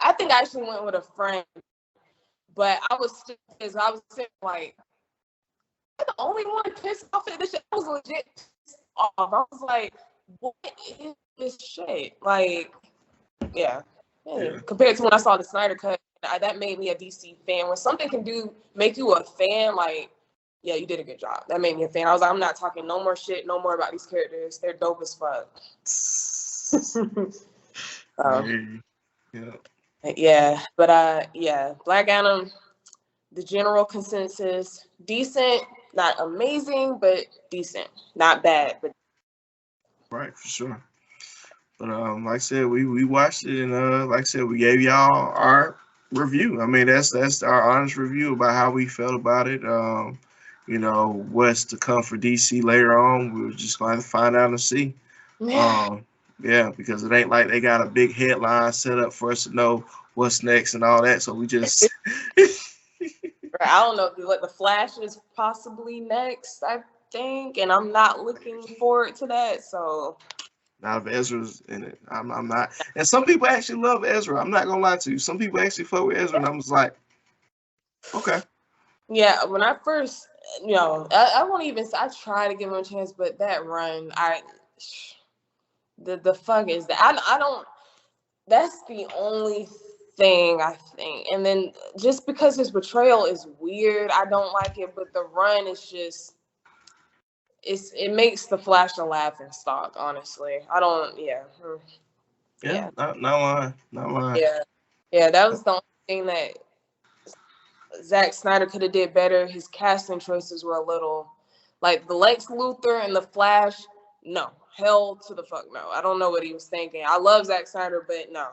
I think I actually went with a friend, but I was sitting like, I'm the only one pissed off at this shit. I was legit pissed off. I was like, what is this shit? Like, yeah. Compared to when I saw the Snyder Cut, that made me a DC fan. When something can make you a fan, like, yeah, you did a good job. That made me a fan. I was like, I'm not talking no more shit, no more about these characters. They're dope as fuck. But Black Adam, the general consensus, decent, not amazing, but decent. Not bad, but right, for sure. But like I said, we watched it, and like I said, we gave y'all our review. I mean, that's our honest review about how we felt about it. What's to come for DC later on, we were just going to find out and see. Because it ain't like they got a big headline set up for us to know what's next and all that. So we just. I don't know what The Flash is possibly next, I think, and I'm not looking forward to that. So. Not if Ezra's in it. I'm not. And some people actually love Ezra. I'm not gonna lie to you. Some people actually fuck with Ezra, and I'm just like, okay. Yeah, when I first, I won't even. I try to give him a chance, but that run, the fuck is that? I don't. That's the only thing I think. And then just because his betrayal is weird, I don't like it. But the run is just. It makes the Flash a laughing stock, honestly. I don't, Yeah. Not lying. Yeah, that was the only thing that Zack Snyder could have did better. His casting choices were a little, like the Lex Luthor and the Flash, no. Hell to the fuck no. I don't know what he was thinking. I love Zack Snyder, but no.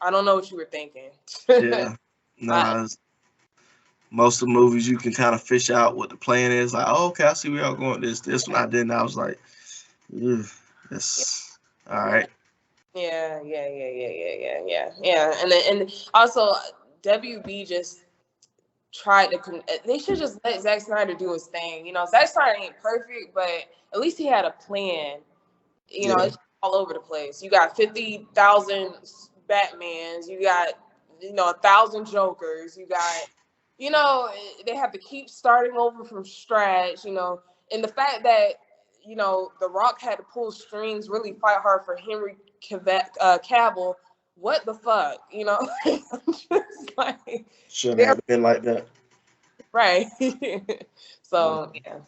I don't know what you were thinking. Yeah. Most of the movies you can kind of fish out what the plan is. Like, oh, okay, I see where y'all going. This one I didn't. I was like, that's all right. Yeah. And also WB just tried to. They should just let Zack Snyder do his thing. Zack Snyder ain't perfect, but at least he had a plan. It's all over the place. You got 50,000 Batmans. You got 1,000 Jokers. You got. They have to keep starting over from scratch, and the fact that, The Rock had to pull strings, really fight hard for Henry Cavill, what the fuck, you know? Just like, Shouldn't have been like that. right. So yeah.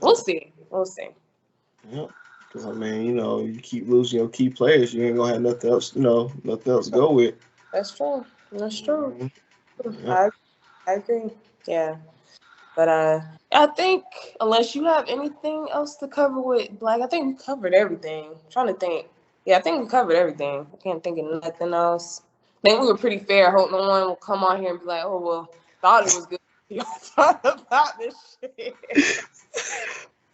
We'll see. We'll see. Yeah. Because I mean, you know, you keep losing your key players, you ain't gonna have nothing else, you know, nothing else to go with. That's true. That's true. Yeah. I agree. Yeah. But I think unless you have anything else to cover with Black, I think we covered everything. I'm trying to think. Yeah, I think we covered everything. I can't think of nothing else. I think we were pretty fair. I hope no one will come on here and be like, "Oh well, thought it was good." Y'all thought about this shit.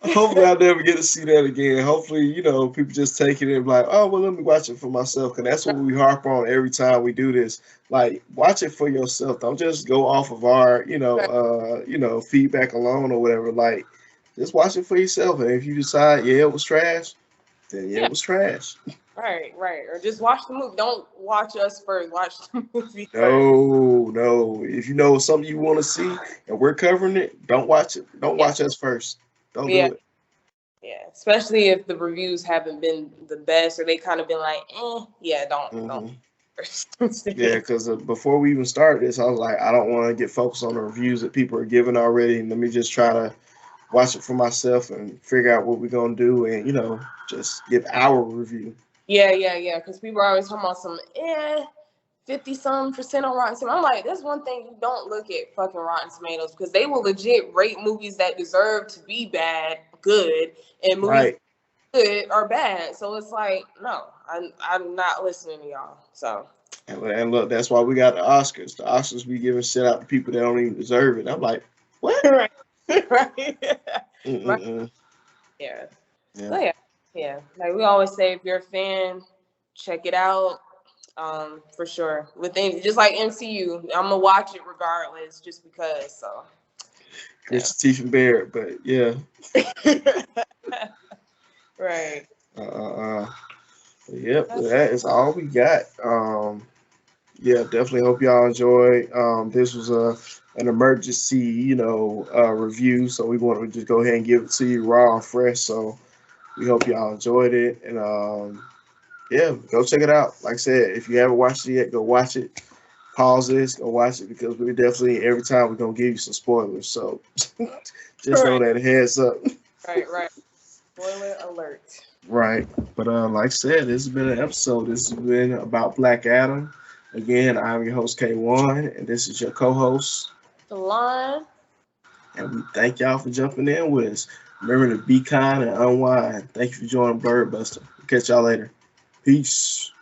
Hopefully, I'll never get to see that again. Hopefully, you know, people just take it and be like, oh, well, let me watch it for myself. Because that's what we harp on every time we do this. Like, watch it for yourself. Don't just go off of our, you know, feedback alone or whatever. Like, just watch it for yourself. And if you decide, yeah, it was trash, then yeah, it was trash. Right. Or just watch the movie. Don't watch us first. Watch the movie first. No. If you know something you want to see and we're covering it, don't watch it. Don't watch us first. Don't do it. Yeah, especially if the reviews haven't been the best or they kind of been like, yeah, don't. Yeah, because before we even started this, I was like, I don't want to get focused on the reviews that people are giving already, and let me just try to watch it for myself and figure out what we're gonna do, and you know, just give our review. Yeah, because people are always talking about some 50-some% on Rotten Tomatoes. I'm like, there's one thing, you don't look at fucking Rotten Tomatoes because they will legit rate movies that deserve to be bad, good, and movies good or bad. So it's like, no, I'm not listening to y'all. So. And look, that's why we got the Oscars. The Oscars be giving shit out to people that don't even deserve it. I'm like, what? Right. Yeah. So yeah. Like we always say, if you're a fan, check it out. For sure. Within just like MCU, I'm gonna watch it regardless, just because. So. Chris Stephen Barrett, but yeah. Right. Yep, that is all we got. Yeah, definitely hope y'all enjoy. This was an emergency, you know, review, so we wanted to just go ahead and give it to you raw and fresh. So we hope y'all enjoyed it, and yeah, go check it out. Like I said, if you haven't watched it yet, go watch it. Pause this, go watch it because we definitely every time we're gonna give you some spoilers. So just know that heads up. Right. Spoiler alert. Right, but like I said, this has been an episode. This has been about Black Adam. Again, I'm your host K1, and this is your co-host, Salon. and we thank y'all for jumping in with us. Remember to be kind and unwind. Thank you for joining Blerd Buster. Catch y'all later. Peace.